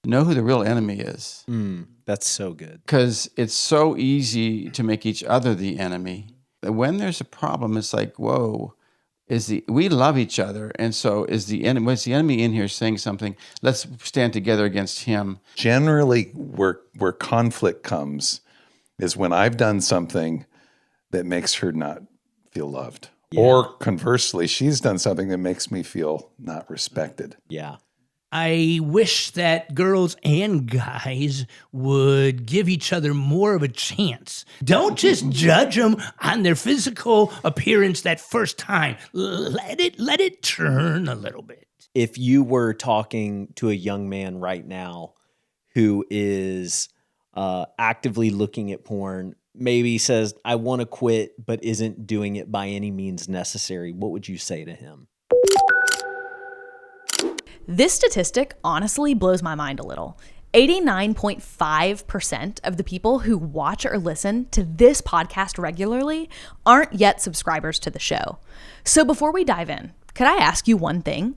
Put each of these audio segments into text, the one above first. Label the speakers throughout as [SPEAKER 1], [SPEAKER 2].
[SPEAKER 1] know who the real enemy is.
[SPEAKER 2] That's so good.
[SPEAKER 1] Because it's so easy to make each other the enemy. When there's a problem, it's like, whoa, we love each other. And so was the enemy in here saying something? Let's stand together against him.
[SPEAKER 3] Generally, where conflict comes is when I've done something that makes her not feel loved. Yeah. Or conversely, she's done something that makes me feel not respected.
[SPEAKER 2] Yeah.
[SPEAKER 4] I wish that girls and guys would give each other more of a chance. Don't just judge them on their physical appearance that first time. Let it turn a little bit.
[SPEAKER 2] If you were talking to a young man right now who is actively looking at porn, maybe says, I want to quit, but isn't doing it by any means necessary, what would you say to him?
[SPEAKER 5] This statistic honestly blows my mind a little. 89.5% of the people who watch or listen to this podcast regularly aren't yet subscribers to the show. So before we dive in, could I ask you one thing?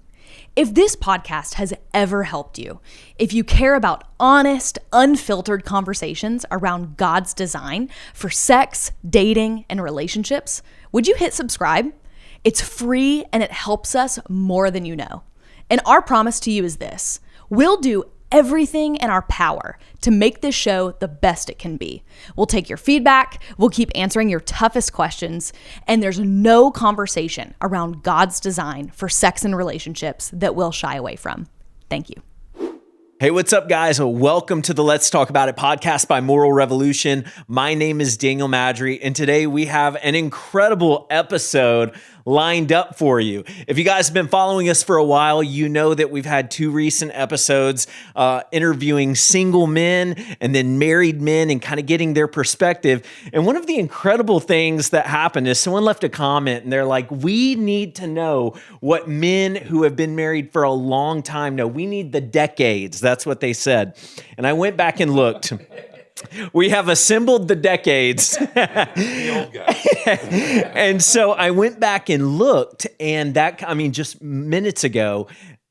[SPEAKER 5] If this podcast has ever helped you, if you care about honest, unfiltered conversations around God's design for sex, dating, and relationships, would you hit subscribe? It's free and it helps us more than you know. And our promise to you is this: we'll do everything in our power to make this show the best it can be. We'll take your feedback, we'll keep answering your toughest questions, and there's no conversation around God's design for sex and relationships that we'll shy away from. Thank you.
[SPEAKER 2] Hey, what's up, guys? Welcome to the Let's Talk About It podcast by Moral Revolution. My name is Daniel Madry, and today we have an incredible episode lined up for you. If you guys have been following us for a while, you know that we've had two recent episodes interviewing single men and then married men and kind of getting their perspective. And one of the incredible things that happened is someone left a comment and they're like, we need to know what men who have been married for a long time know. We need the decades. That's what they said. And I went back and looked. We have assembled the decades.
[SPEAKER 3] The old guy.
[SPEAKER 2] And so I went back and looked, and just minutes ago,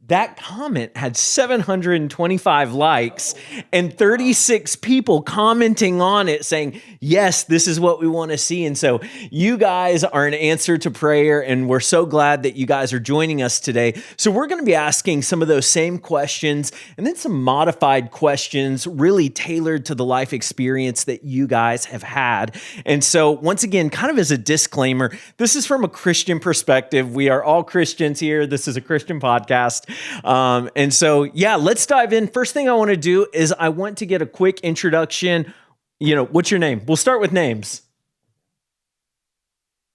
[SPEAKER 2] that comment had 725 likes and 36 people commenting on it saying, yes, this is what we want to see. And so you guys are an answer to prayer, and we're so glad that you guys are joining us today. So we're going to be asking some of those same questions and then some modified questions really tailored to the life experience that you guys have had. And so once again, kind of as a disclaimer, this is from a Christian perspective. We are all Christians here. This is a Christian podcast. And so, let's dive in. First thing I want to do is I want to get a quick introduction. What's your name? We'll start with names.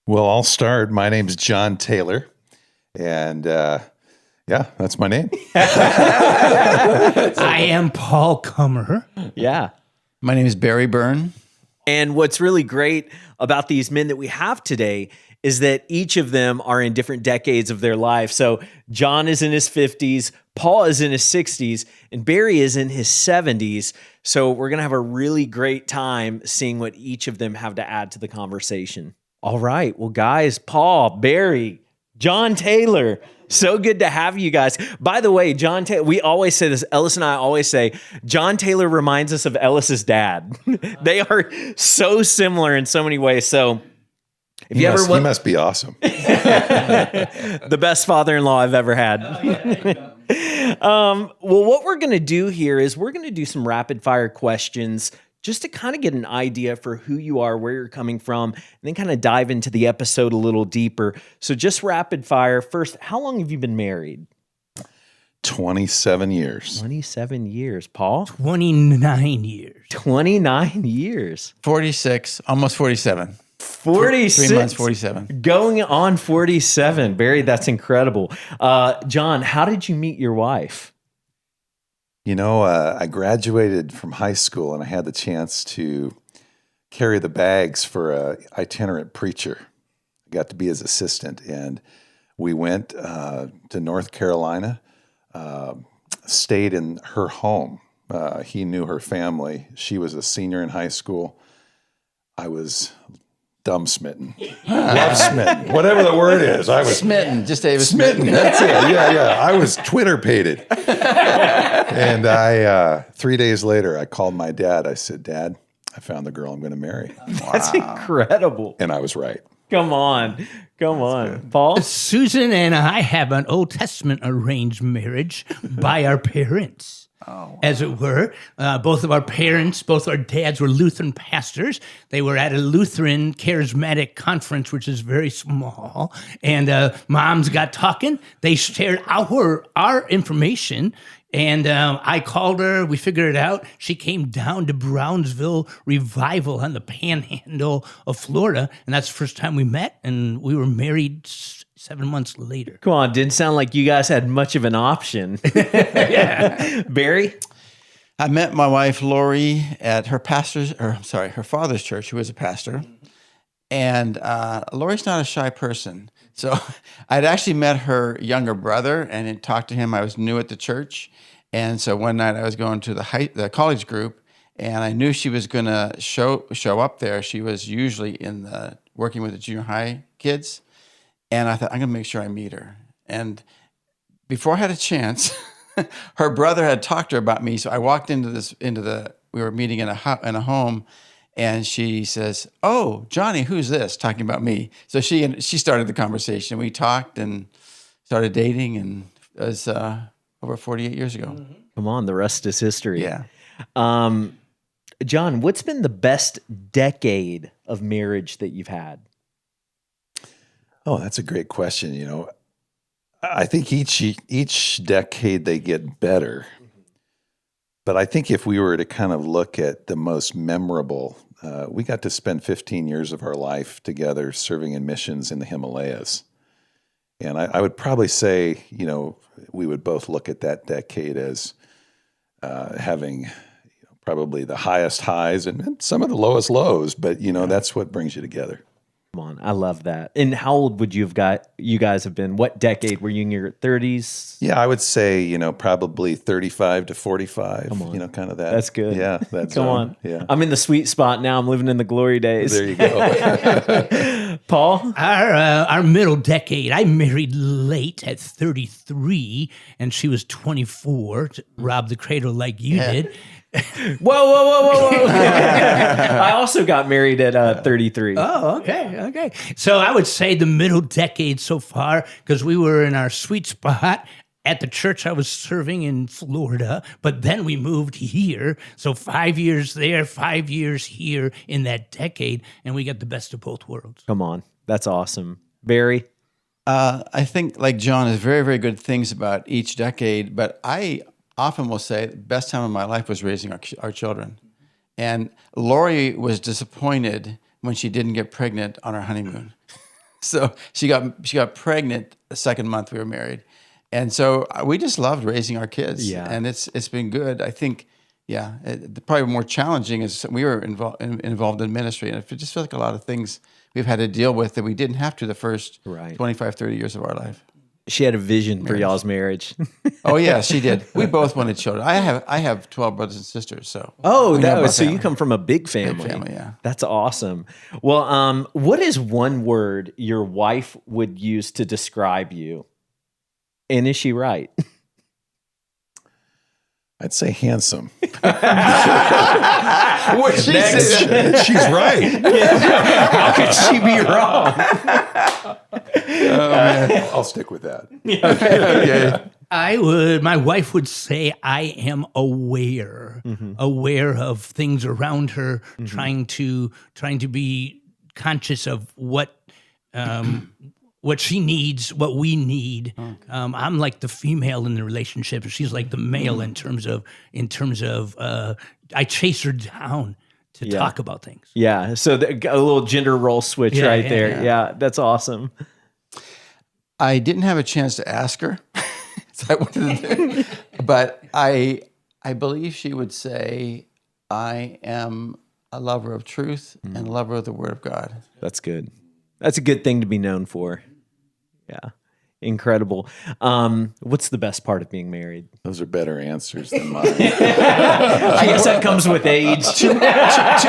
[SPEAKER 3] Well, I'll start. My name's John Taylor, and that's my name.
[SPEAKER 4] I am Paul Kummer.
[SPEAKER 2] Yeah.
[SPEAKER 1] My name is Barry Byrne.
[SPEAKER 2] And what's really great about these men that we have today is that each of them are in different decades of their life. So John is in his 50s, Paul is in his 60s, and Barry is in his 70s. So we're going to have a really great time seeing what each of them have to add to the conversation. All right. Well, guys, Paul, Barry, John Taylor, so good to have you guys. By the way, John Taylor, we always say this, Ellis and I always say, John Taylor reminds us of Ellis's dad. They are so similar in so many ways. So if
[SPEAKER 3] he must be awesome.
[SPEAKER 2] The best father-in-law I've ever had. Well, what we're going to do here is we're going to do some rapid fire questions just to kind of get an idea for who you are, where you're coming from, and then kind of dive into the episode a little deeper. So just rapid fire. First, how long have you been married?
[SPEAKER 3] 27 years.
[SPEAKER 2] 27 years. Paul?
[SPEAKER 4] 29 years.
[SPEAKER 2] 29 years.
[SPEAKER 1] 46, almost 47.
[SPEAKER 2] 46.
[SPEAKER 1] 3 months, 47.
[SPEAKER 2] Going on 47. Barry, that's incredible. John, how did you meet your wife?
[SPEAKER 3] I graduated from high school and I had the chance to carry the bags for an itinerant preacher. I got to be his assistant, and we went to North Carolina, stayed in her home. He knew her family. She was a senior in high school. I was dumb smitten. Love smitten. Whatever the word is. I was
[SPEAKER 1] Smitten. Just David
[SPEAKER 3] smitten. That's it. Yeah. I was Twitter-pated. And I 3 days later, I called my dad. I said, "Dad, I found the girl I'm going to marry,"
[SPEAKER 2] That's incredible.
[SPEAKER 3] and I was right.
[SPEAKER 2] Come on. Come on. Paul?
[SPEAKER 4] Susan and I have an Old Testament arranged marriage by our parents. As it were. Both of our parents, both our dads were Lutheran pastors. They were at a Lutheran charismatic conference, which is very small. And moms got talking. They shared our information. And I called her. We figured it out. She came down to Brownsville Revival on the Panhandle of Florida. And that's the first time we met. And we were married 7 months later.
[SPEAKER 2] Come on. Didn't sound like you guys had much of an option. Barry?
[SPEAKER 1] I met my wife Lori at her father's church, who was a pastor. And Lori's not a shy person. So I'd actually met her younger brother and had talked to him. I was new at the church. And so one night I was going to the college group, and I knew she was going to show up there. She was usually working with the junior high kids. And I thought, I'm going to make sure I meet her. And before I had a chance, her brother had talked to her about me. So I walked we were meeting in a home, and she says, "Oh, Johnny, who's this?" Talking about me. So she started the conversation. We talked and started dating, and it was over 48 years ago.
[SPEAKER 2] Come on. The rest is history.
[SPEAKER 1] Yeah.
[SPEAKER 2] John, what's been the best decade of marriage that you've had?
[SPEAKER 3] Oh, that's a great question. You know, I think each decade they get better. But I think if we were to kind of look at the most memorable, we got to spend 15 years of our life together serving in missions in the Himalayas. And I would probably say, you know, we would both look at that decade as having probably the highest highs and some of the lowest lows. But, you know, that's what brings you together.
[SPEAKER 2] Come on. I love that. And how old would you guys have been? What decade? Were you in your 30s?
[SPEAKER 3] Yeah, I would say, you know, probably 35 to 45, you know, kind of that.
[SPEAKER 2] That's good.
[SPEAKER 3] Yeah. That's
[SPEAKER 2] Come on.
[SPEAKER 3] Yeah.
[SPEAKER 2] I'm in the sweet spot now. I'm living in the glory days.
[SPEAKER 3] There you go.
[SPEAKER 2] Paul?
[SPEAKER 4] Our middle decade, I married late at 33, and she was 24 to rob the cradle like you did.
[SPEAKER 2] Whoa. I also got married at 33.
[SPEAKER 4] Oh, okay. So I would say the middle decade so far, because we were in our sweet spot at the church I was serving in Florida, but then we moved here. So 5 years there, 5 years here in that decade, and we got the best of both worlds.
[SPEAKER 2] Come on. That's awesome. Barry?
[SPEAKER 1] I think, like John, is very, very good things about each decade, but I often will say the best time of my life was raising our children. And Lori was disappointed when she didn't get pregnant on our honeymoon. So she got pregnant the second month we were married. And so we just loved raising our kids.
[SPEAKER 2] Yeah.
[SPEAKER 1] And it's been good. I think, probably more challenging is we were involved in ministry. And it just feels like a lot of things we've had to deal with that we didn't have to the first 25, 30 years of our life.
[SPEAKER 2] She had a vision for y'all's marriage.
[SPEAKER 1] Oh yeah, she did. We both wanted children. I have 12 brothers and sisters. So
[SPEAKER 2] so you come from a big family.
[SPEAKER 1] Big family, yeah.
[SPEAKER 2] That's awesome. Well, what is one word your wife would use to describe you? And is she right?
[SPEAKER 3] I'd say handsome.
[SPEAKER 1] What she said.
[SPEAKER 3] She's right.
[SPEAKER 2] How could she be wrong?
[SPEAKER 3] I'll stick with that.
[SPEAKER 1] Okay.
[SPEAKER 4] My wife would say I am aware of things around her, trying to be conscious of what she needs, what we need. I'm like the female in the relationship, and she's like the male in terms of I chase her down to talk about things.
[SPEAKER 2] Yeah, so a little gender role switch there. Yeah, that's awesome.
[SPEAKER 1] I didn't have a chance to ask her, but I believe she would say, I am a lover of truth and a lover of the Word of God.
[SPEAKER 2] That's good. That's a good thing to be known for. Yeah. Incredible. What's the best part of being married?
[SPEAKER 3] Those are better answers than mine.
[SPEAKER 2] I guess that comes with age.
[SPEAKER 1] Two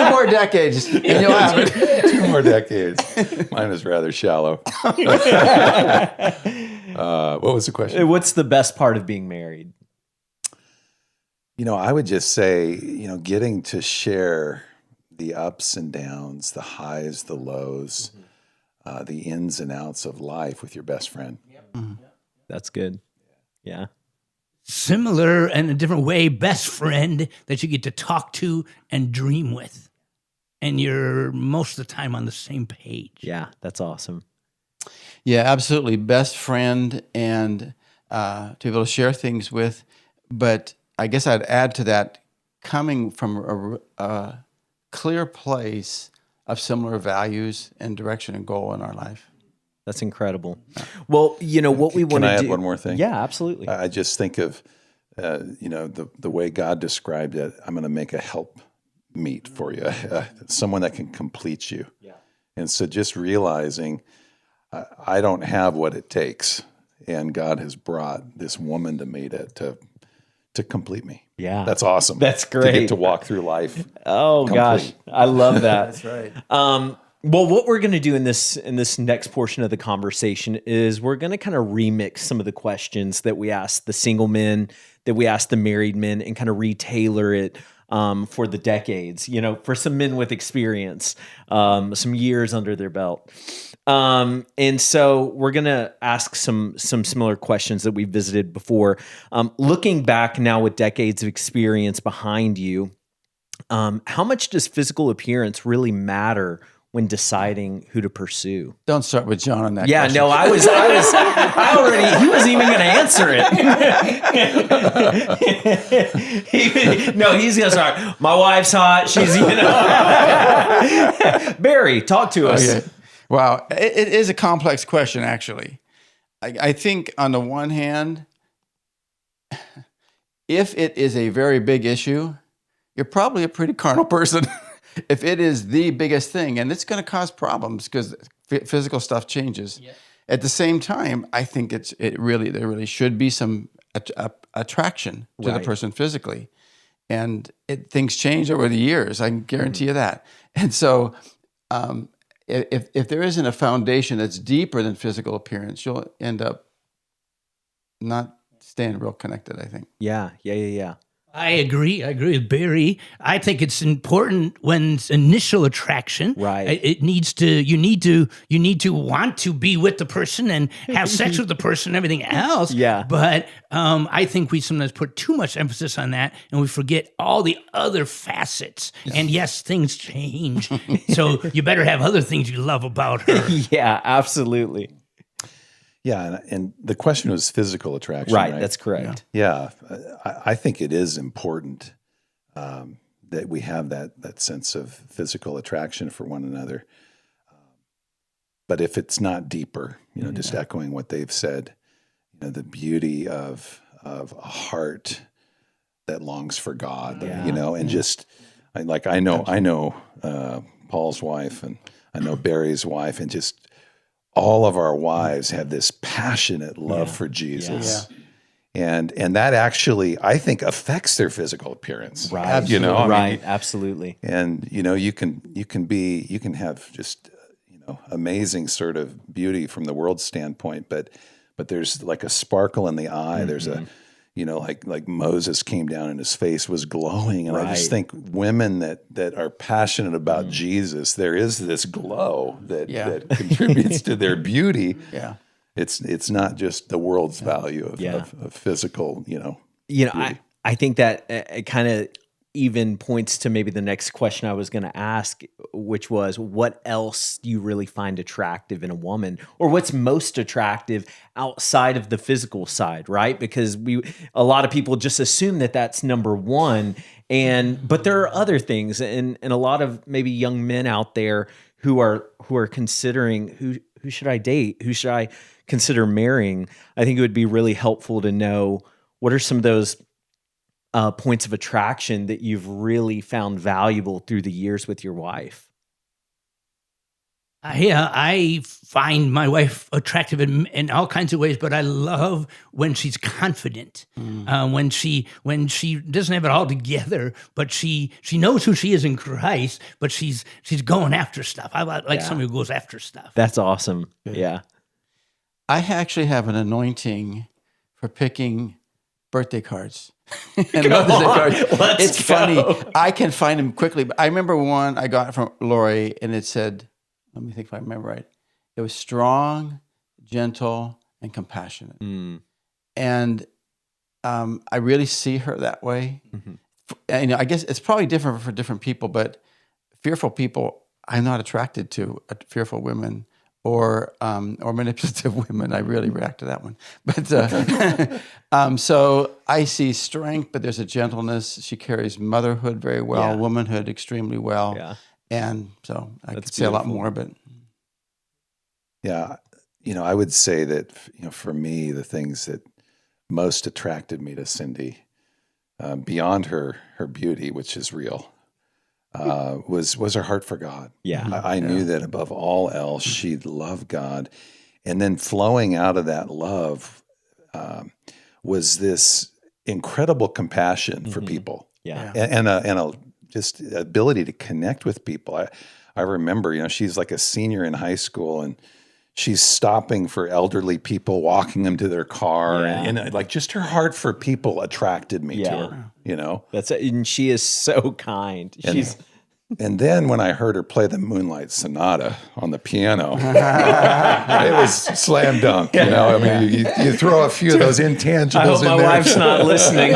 [SPEAKER 1] more decades, and you'll have it.
[SPEAKER 3] 2 more decades. Mine is rather shallow. What was the question?
[SPEAKER 2] What's the best part of being married?
[SPEAKER 3] I would just say, getting to share the ups and downs, the highs, the lows, the ins and outs of life with your best friend.
[SPEAKER 2] That's good. Yeah.
[SPEAKER 4] Similar in a different way, best friend that you get to talk to and dream with. And you're most of the time on the same page.
[SPEAKER 2] Yeah, that's awesome.
[SPEAKER 1] Yeah, absolutely. Best friend and to be able to share things with. But I guess I'd add to that, coming from a clear place of similar values and direction and goal in our life.
[SPEAKER 2] That's incredible. Well, what we want to do.
[SPEAKER 3] Can I add one more thing?
[SPEAKER 2] Yeah, absolutely.
[SPEAKER 3] I just think of, the way God described it. I'm going to make a help meet for you, someone that can complete you. Yeah. And so just realizing I don't have what it takes, and God has brought this woman to me to complete me.
[SPEAKER 2] Yeah.
[SPEAKER 3] That's awesome.
[SPEAKER 2] That's
[SPEAKER 3] To
[SPEAKER 2] great.
[SPEAKER 3] get to walk through life.
[SPEAKER 2] Oh gosh, I love that.
[SPEAKER 1] That's right.
[SPEAKER 2] Well, what we're going to do in this next portion of the conversation is we're going to kind of remix some of the questions that we asked the single men, that we asked the married men, and kind of retailor it for the decades. For some men with experience, some years under their belt. And so we're going to ask some similar questions that we visited before. Looking back now with decades of experience behind you, how much does physical appearance really matter when deciding who to pursue?
[SPEAKER 1] Don't start with John on that.
[SPEAKER 2] Yeah,
[SPEAKER 1] question.
[SPEAKER 2] no, he wasn't even going to answer it. He's going to start. My wife's hot. She's, Barry, talk to us.
[SPEAKER 1] Okay. Wow. It is a complex question, actually. I think on the one hand, if it is a very big issue, you're probably a pretty carnal person. If it is the biggest thing, and it's going to cause problems because physical stuff changes. Yeah. At the same time, I think there really should be some attraction to the person physically, and things change over the years. I can guarantee you that. And so, if there isn't a foundation that's deeper than physical appearance, you'll end up not staying real connected, I think.
[SPEAKER 2] Yeah.
[SPEAKER 4] I agree with Barry. I think it's important when it's initial attraction.
[SPEAKER 2] Right.
[SPEAKER 4] You need to want to be with the person and have sex with the person and everything else.
[SPEAKER 2] Yeah.
[SPEAKER 4] But I think we sometimes put too much emphasis on that and we forget all the other facets. And yes, things change. So you better have other things you love about her.
[SPEAKER 2] Yeah, absolutely.
[SPEAKER 3] Yeah, and the question was physical attraction,
[SPEAKER 2] Right,
[SPEAKER 3] right?
[SPEAKER 2] that's correct.
[SPEAKER 3] Yeah, I think it is important that we have that sense of physical attraction for one another. But if it's not deeper, just echoing what they've said, the beauty of a heart that longs for God, and just I know Paul's wife, and I know Barry's wife, and just all of our wives have this passionate love for Jesus. Yeah. And that actually, I think, affects their physical appearance.
[SPEAKER 2] Right.
[SPEAKER 3] Absolutely.
[SPEAKER 2] Absolutely.
[SPEAKER 3] And you can have just amazing sort of beauty from the world's standpoint, but there's like a sparkle in the eye. Mm-hmm. There's a like Moses came down and his face was glowing. And I just think women that are passionate about Jesus, there is this glow that contributes to their beauty. Yeah. It's not just the world's value of physical, beauty.
[SPEAKER 2] I think that it kind of even points to maybe the next question I was going to ask, which was, what else do you really find attractive in a woman, or what's most attractive outside of the physical side, right? Because a lot of people just assume that that's number one, but there are other things, and a lot of maybe young men out there who are considering who should I date, who should I consider marrying. I think it would be really helpful to know what are some of those points of attraction that you've really found valuable through the years with your wife.
[SPEAKER 4] I find my wife attractive in all kinds of ways, but I love when she's confident, when she doesn't have it all together, but she knows who she is in Christ, but she's going after stuff. I like somebody who goes after stuff.
[SPEAKER 2] That's awesome. Yeah.
[SPEAKER 1] I actually have an anointing for picking birthday cards. And Mother's Day cards.
[SPEAKER 2] let's
[SPEAKER 1] It's funny.
[SPEAKER 2] go.
[SPEAKER 1] I can find them quickly. But I remember one I got from Lori, and it said, let me think if I remember right. It was strong, gentle, and compassionate. And I really see her that way. And I guess it's probably different for different people, but fearful people, I'm not attracted to fearful women or manipulative women. I really react to that one. But so I see strength, but there's a gentleness. She carries motherhood very well,
[SPEAKER 2] Yeah.
[SPEAKER 1] womanhood extremely well.
[SPEAKER 2] Yeah.
[SPEAKER 1] And so I
[SPEAKER 2] That's
[SPEAKER 1] could say a lot
[SPEAKER 2] beautiful.
[SPEAKER 1] more, but
[SPEAKER 3] Yeah, I would say that for me, the things that most attracted me to Cindy, beyond her beauty, which is real, was her heart for God.
[SPEAKER 2] Yeah.
[SPEAKER 3] I knew that above all else, she loved God, and then flowing out of that love was this incredible compassion for people,
[SPEAKER 2] Yeah.
[SPEAKER 3] and a just ability to connect with people. I remember, she's like a senior in high school, and she's stopping for elderly people, walking them to their car,
[SPEAKER 2] Yeah.
[SPEAKER 3] and like just her heart for people attracted me to
[SPEAKER 2] Yeah.
[SPEAKER 3] her.
[SPEAKER 2] That's it. And she is so kind. She's
[SPEAKER 3] And then when I heard her play the Moonlight Sonata on the piano, it was slam dunk. I mean, you throw a few of those intangibles
[SPEAKER 2] I hope
[SPEAKER 3] in
[SPEAKER 2] my
[SPEAKER 3] there.
[SPEAKER 2] wife's not listening.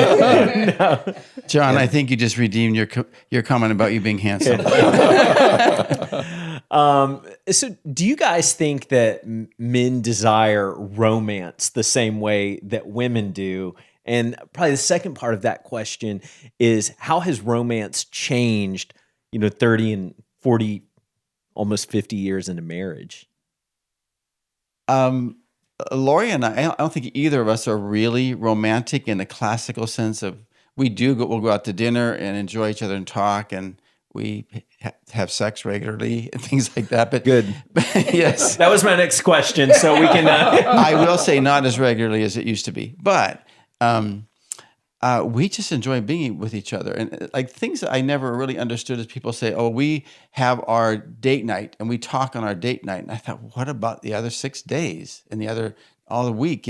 [SPEAKER 1] John, I think you just redeemed your comment about you being handsome.
[SPEAKER 2] So do you guys think that men desire romance the same way that women do? And probably the second part of that question is, how has romance changed, 30 and 40, almost 50 years into marriage?
[SPEAKER 1] Lori and I don't think either of us are really romantic in the classical sense of we'll go out to dinner and enjoy each other and talk, and we have sex regularly and things like that. But
[SPEAKER 2] Good.
[SPEAKER 1] Yes.
[SPEAKER 2] That was my next question. So we can.
[SPEAKER 1] I will say not as regularly as it used to be, but we just enjoy being with each other. And like things that I never really understood is people say, oh, we have our date night and we talk on our date night. And I thought, what about the other 6 days and all the week?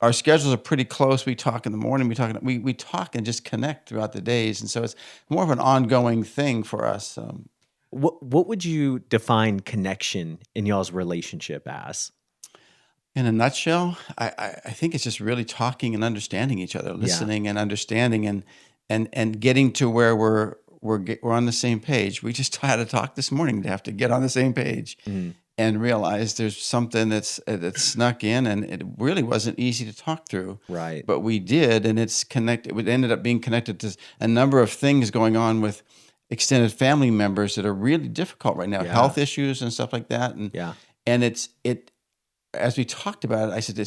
[SPEAKER 1] Our schedules are pretty close. We talk in the morning. We talk and just connect throughout the days. And so it's more of an ongoing thing for us.
[SPEAKER 2] What would you define connection in y'all's relationship as?
[SPEAKER 1] In a nutshell, I think it's just really talking and understanding each other, listening and understanding, and getting to where we're on the same page. We just had to talk this morning to have to get on the same page and realize there's something that's snuck in, and it really wasn't easy to talk through.
[SPEAKER 2] Right.
[SPEAKER 1] But we did, and it's connected. It ended up being connected to a number of things going on with extended family members that are really difficult right now, health issues and stuff like that. And it. As we talked about it, I said,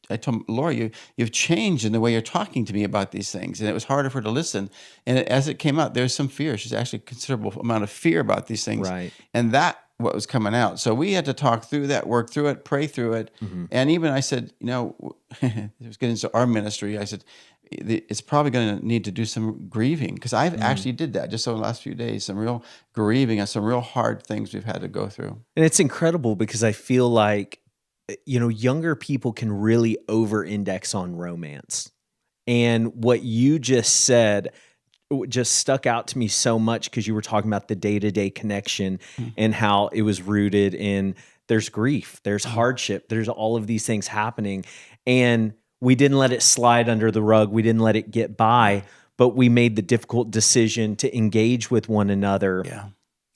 [SPEAKER 1] I told Laura, you've changed in the way you're talking to me about these things. And it was harder for her to listen. And as it came out, there's some fear. She's actually a considerable amount of fear about these things.
[SPEAKER 2] Right.
[SPEAKER 1] And what was coming out. So we had to talk through that, work through it, pray through it. And even I said, it was getting into our ministry. I said, it's probably going to need to do some grieving, because I've actually did that just over the last few days, some real grieving and some real hard things we've had to go through.
[SPEAKER 2] And it's incredible because I feel like, younger people can really over-index on romance. And what you just said just stuck out to me so much, because you were talking about the day-to-day connection and how it was rooted in there's grief, there's hardship, there's all of these things happening. And we didn't let it slide under the rug. We didn't let it get by, but we made the difficult decision to engage with one another.
[SPEAKER 1] Yeah.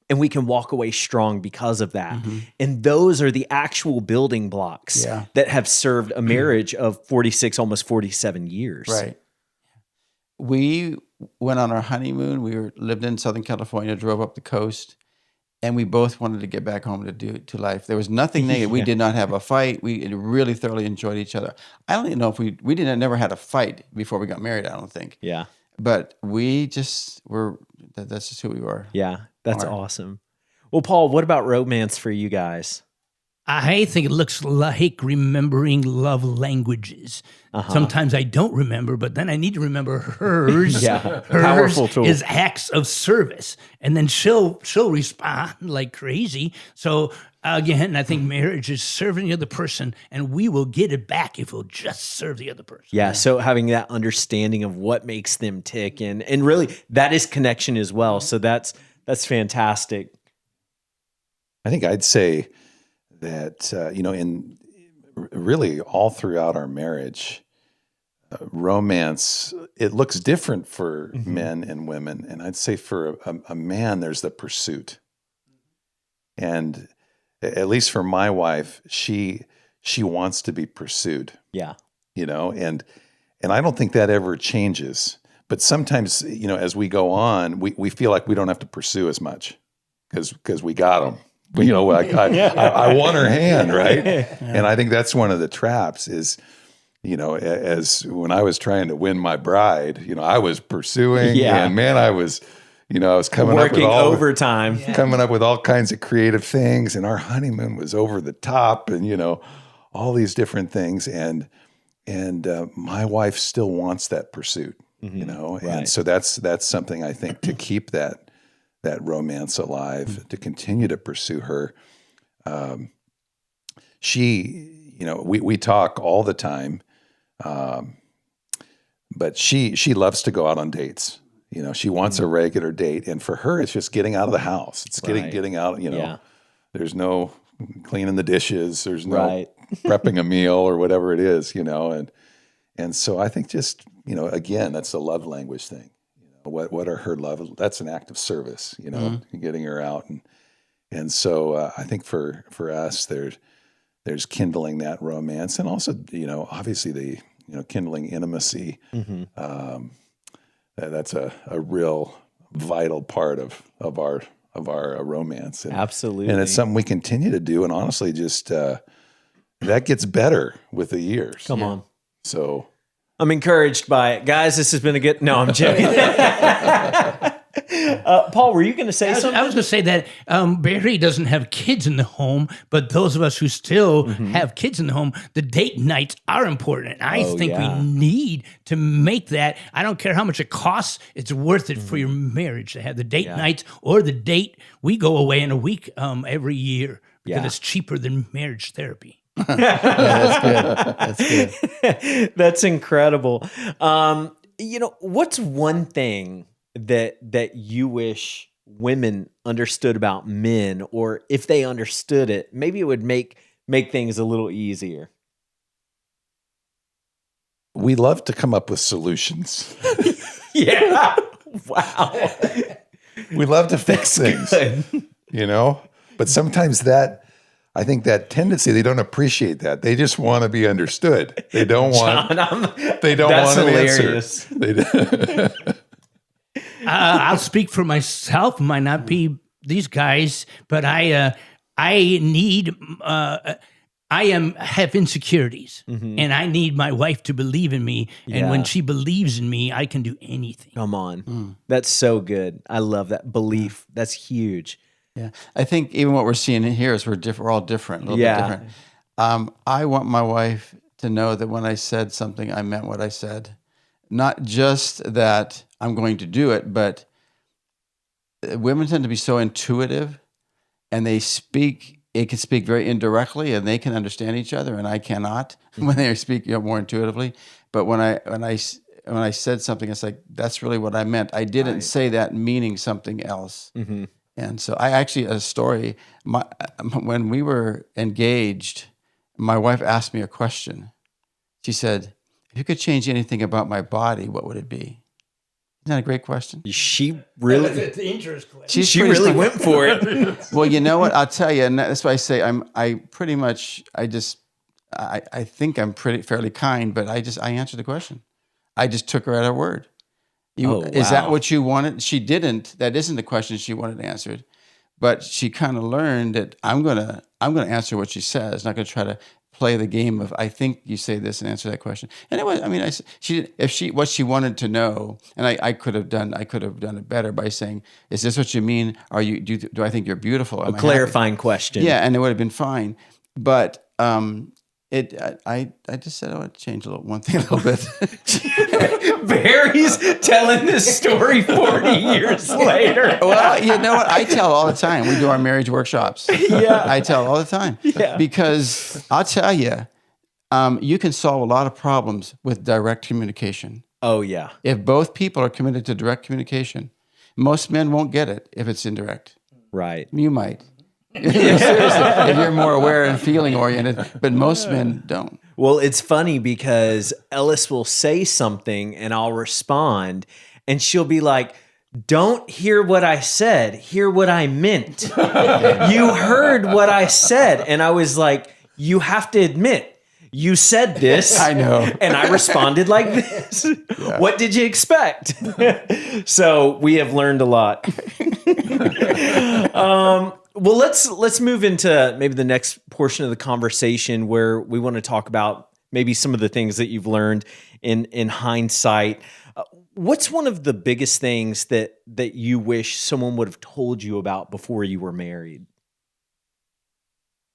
[SPEAKER 2] And we can walk away strong because of that. And those are the actual building blocks that have served a marriage of 46, almost 47 years.
[SPEAKER 1] Right. We went on our honeymoon. We lived in Southern California, drove up the coast, and we both wanted to get back home to life. There was nothing negative. We did not have a fight. We really thoroughly enjoyed each other. I don't even know if we never had a fight before we got married, I don't think.
[SPEAKER 2] Yeah.
[SPEAKER 1] But we just that's just who we were.
[SPEAKER 2] Yeah. That's awesome. Well, Paul, what about romance for you guys?
[SPEAKER 4] I think it looks like remembering love languages. Sometimes I don't remember, but then I need to remember hers.
[SPEAKER 2] Yeah,
[SPEAKER 4] Hers
[SPEAKER 2] powerful tool.
[SPEAKER 4] is acts of service, and then she'll respond like crazy. So again, I think marriage is serving the other person, and we will get it back if we'll just serve the other person.
[SPEAKER 2] Yeah, so having that understanding of what makes them tick, and really that is connection as well. So that's fantastic.
[SPEAKER 3] I think I'd say that in really all throughout our marriage, romance, it looks different for men and women, and I'd say for a man, there's the pursuit, and at least for my wife, she wants to be pursued.
[SPEAKER 2] Yeah.
[SPEAKER 3] And I don't think that ever changes. But sometimes, as we go on, we feel like we don't have to pursue as much because we got them. I won her hand, right? And I think that's one of the traps is, as when I was trying to win my bride, I was pursuing, and man, I was coming
[SPEAKER 2] Working
[SPEAKER 3] up with
[SPEAKER 2] overtime.
[SPEAKER 3] coming up with all kinds of creative things, and our honeymoon was over the top, and all these different things, and my wife still wants that pursuit, and so that's something I think to keep that romance alive, to continue to pursue her. We talk all the time, but she loves to go out on dates. She wants a regular date, and for her, it's just getting out of the house. It's getting out. There's no cleaning the dishes. There's no prepping a meal or whatever it is. And so I think just again, that's the love language thing. What are her love? That's an act of service. Getting her out, and so I think for us, there's kindling that romance, and also obviously the kindling intimacy. That's a real vital part of our romance.
[SPEAKER 2] Absolutely.
[SPEAKER 3] And it's something we continue to do. And honestly, just that gets better with the years.
[SPEAKER 2] Come on.
[SPEAKER 3] So
[SPEAKER 2] I'm encouraged by it. Guys, this has been a good... No, I'm joking. Paul, were you going to say something?
[SPEAKER 4] I was going to say that Barry doesn't have kids in the home, but those of us who still have kids in the home, the date nights are important. And I think we need to make that. I don't care how much it costs. It's worth it for your marriage to have the date nights or the date. We go away in a week every year because it's cheaper than marriage therapy.
[SPEAKER 1] That's good.
[SPEAKER 2] That's incredible. What's one thing that you wish women understood about men, or if they understood it, maybe it would make things a little easier?
[SPEAKER 3] we love to come up with solutions.
[SPEAKER 2] Yeah. Wow.
[SPEAKER 3] We love to fix things, but sometimes I think that tendency, they don't appreciate that. They just want to be understood. They don't want. They don't
[SPEAKER 2] that's
[SPEAKER 3] want an
[SPEAKER 2] hilarious.
[SPEAKER 3] answer.
[SPEAKER 4] I'll speak for myself. Might not be these guys, but I have insecurities, and I need my wife to believe in me. And when she believes in me, I can do anything.
[SPEAKER 2] Come on. That's so good. I love that belief. That's huge.
[SPEAKER 1] Yeah, I think even what we're seeing here is we're all different, a little bit different. I want my wife to know that when I said something, I meant what I said. Not just that I'm going to do it, but women tend to be so intuitive, and they can speak very indirectly, and they can understand each other, and I cannot when they speak more intuitively. But when I said something, it's like, that's really what I meant. I didn't say that meaning something else. Mm-hmm. And so I actually, a story, when we were engaged, my wife asked me a question. She said, if you could change anything about my body, what would it be? Isn't that a great question?
[SPEAKER 2] She really,
[SPEAKER 4] That's a dangerous question.
[SPEAKER 2] she really went for it.
[SPEAKER 1] Well, you know what? I'll tell you, and that's why I say I think I'm fairly kind, but I answered the question. I just took her at her word. Is that what you wanted? She didn't. That isn't the question she wanted answered, but she kind of learned that I'm gonna answer what she says. Not gonna try to play the game of I think you say this and answer that question. And it was, what she wanted to know, and I could have done it better by saying, is this what you mean? Do I think you're beautiful?
[SPEAKER 2] A clarifying question.
[SPEAKER 1] Yeah, and it would have been fine. But I just said I would change one thing a little bit.
[SPEAKER 2] Barry's telling this story 40 years later.
[SPEAKER 1] Well, you know what? I tell all the time. We do our marriage workshops.
[SPEAKER 2] Yeah.
[SPEAKER 1] I tell all the time.
[SPEAKER 2] Yeah.
[SPEAKER 1] Because I'll tell you, you can solve a lot of problems with direct communication.
[SPEAKER 2] Oh, yeah.
[SPEAKER 1] If both people are committed to direct communication, most men won't get it if it's indirect.
[SPEAKER 2] Right.
[SPEAKER 1] You might. Seriously, if you're more aware and feeling oriented, but most men don't.
[SPEAKER 2] Well, it's funny because Ellis will say something and I'll respond, and she'll be like, "Don't hear what I said, hear what I meant." You heard what I said. And I was like, "You have to admit, you said this."
[SPEAKER 1] I know.
[SPEAKER 2] And I responded like this. What did you expect? So we have learned a lot. Well, let's move into maybe the next portion of the conversation where we want to talk about maybe some of the things that you've learned in hindsight. What's one of the biggest things that you wish someone would have told you about before you were married?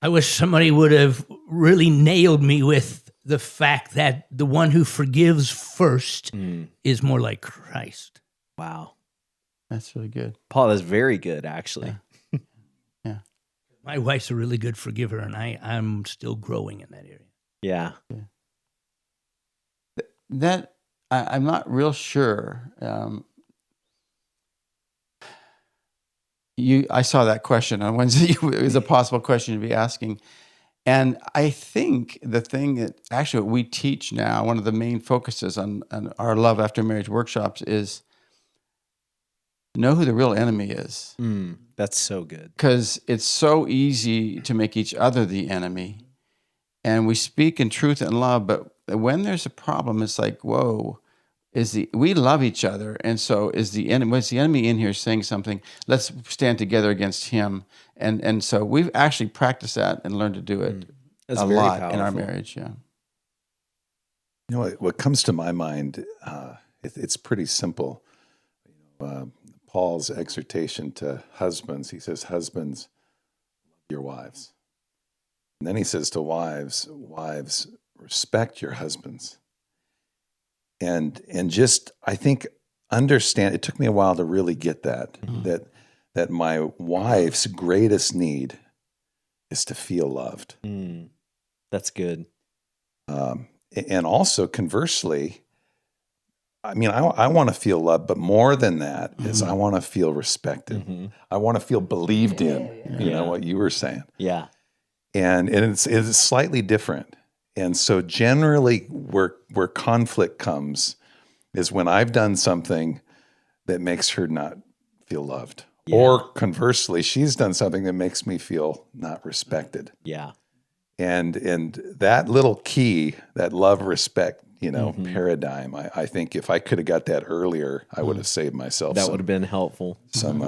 [SPEAKER 4] I wish somebody would have really nailed me with the fact that the one who forgives first is more like Christ.
[SPEAKER 2] Wow.
[SPEAKER 1] That's really good.
[SPEAKER 2] Paul, that's very good, actually.
[SPEAKER 1] Yeah.
[SPEAKER 4] My wife's a really good forgiver, and I'm still growing in that area.
[SPEAKER 2] Yeah.
[SPEAKER 1] That I'm not real sure. I saw that question on Wednesday. It was a possible question to be asking. And I think the thing that actually what we teach now, one of the main focuses on our Love After Marriage workshops is know who the real enemy is.
[SPEAKER 2] That's so good.
[SPEAKER 1] Because it's so easy to make each other the enemy. And we speak in truth and love, but when there's a problem, it's like, whoa, we love each other. And so was the enemy in here saying something? Let's stand together against him. And so we've actually practiced that and learned to do it
[SPEAKER 2] That's
[SPEAKER 1] a
[SPEAKER 2] very
[SPEAKER 1] lot in our
[SPEAKER 2] powerful.
[SPEAKER 1] marriage. Yeah.
[SPEAKER 3] You know what comes to my mind? It's pretty simple. Paul's exhortation to husbands. He says, "Husbands, love your wives." And then he says to wives, "Wives, respect your husbands." And just I think understand. It took me a while to really get that that my wife's greatest need is to feel loved.
[SPEAKER 2] That's good.
[SPEAKER 3] And also conversely, I mean, I want to feel loved, but more than that is I want to feel respected. I want to feel believed in, you know, what you were saying.
[SPEAKER 2] Yeah.
[SPEAKER 3] And it's slightly different. And so generally where conflict comes is when I've done something that makes her not feel loved.
[SPEAKER 2] Yeah.
[SPEAKER 3] Or conversely, she's done something that makes me feel not respected.
[SPEAKER 2] Yeah.
[SPEAKER 3] And that little key, that love, respect, paradigm, I think if I could have got that earlier, I would have saved myself
[SPEAKER 2] That would have been helpful.
[SPEAKER 3] some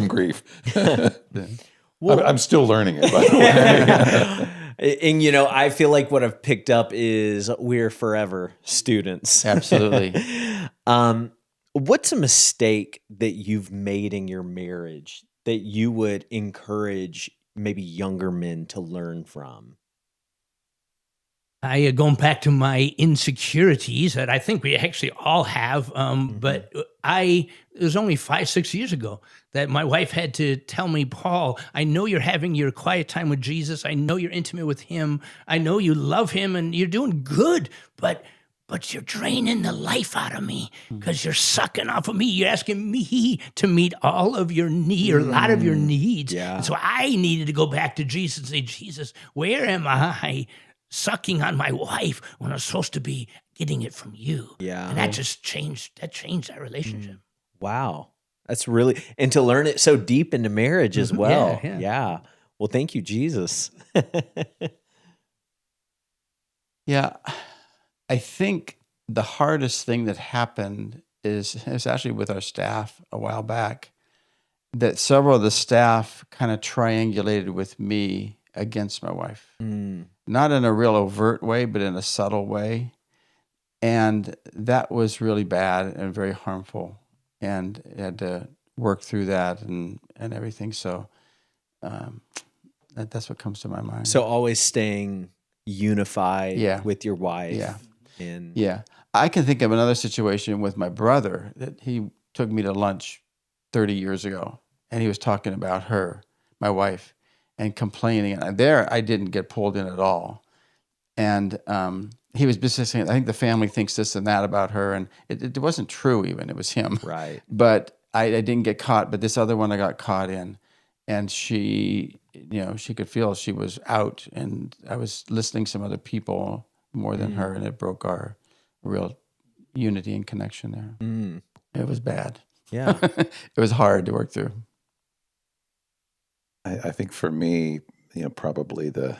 [SPEAKER 3] grief. I'm still learning it, by the way.
[SPEAKER 2] And, I feel like what I've picked up is we're forever students.
[SPEAKER 1] Absolutely.
[SPEAKER 2] What's a mistake that you've made in your marriage that you would encourage maybe younger men to learn from?
[SPEAKER 4] Going back to my insecurities that I think we actually all have, but it was only 5-6 years ago that my wife had to tell me, "Paul, I know you're having your quiet time with Jesus. I know you're intimate with him. I know you love him and you're doing good, but you're draining the life out of me because you're sucking off of me. You're asking me to meet all of your needs or a lot of your needs."
[SPEAKER 2] Yeah.
[SPEAKER 4] And so I needed to go back to Jesus and say, "Jesus, where am I sucking on my wife when I'm supposed to be getting it from you?"
[SPEAKER 2] Yeah.
[SPEAKER 4] And that just changed that relationship.
[SPEAKER 2] Wow. That's really, and to learn it so deep into marriage as well.
[SPEAKER 4] Yeah.
[SPEAKER 2] Well, thank you, Jesus.
[SPEAKER 1] Yeah. I think the hardest thing that happened is actually with our staff a while back, that several of the staff kind of triangulated with me against my wife. Not in a real overt way, but in a subtle way. And that was really bad and very harmful. And I had to work through that and everything. So That's what comes to my mind.
[SPEAKER 2] So always staying unified
[SPEAKER 1] Yeah.
[SPEAKER 2] with your wife.
[SPEAKER 1] Yeah.
[SPEAKER 2] And
[SPEAKER 1] Yeah. I can think of another situation with my brother that he took me to lunch 30 years ago, and he was talking about her, my wife, and complaining. And there, I didn't get pulled in at all. And he was just saying, I think the family thinks this and that about her. And it wasn't true even. It was him.
[SPEAKER 2] right.
[SPEAKER 1] But I didn't get caught. But this other one I got caught in. And she, she could feel she was out. And I was listening to some other people more than her. And it broke our real unity and connection there.
[SPEAKER 2] Mm.
[SPEAKER 1] It was bad.
[SPEAKER 2] Yeah.
[SPEAKER 1] It was hard to work through.
[SPEAKER 3] I think for me, probably the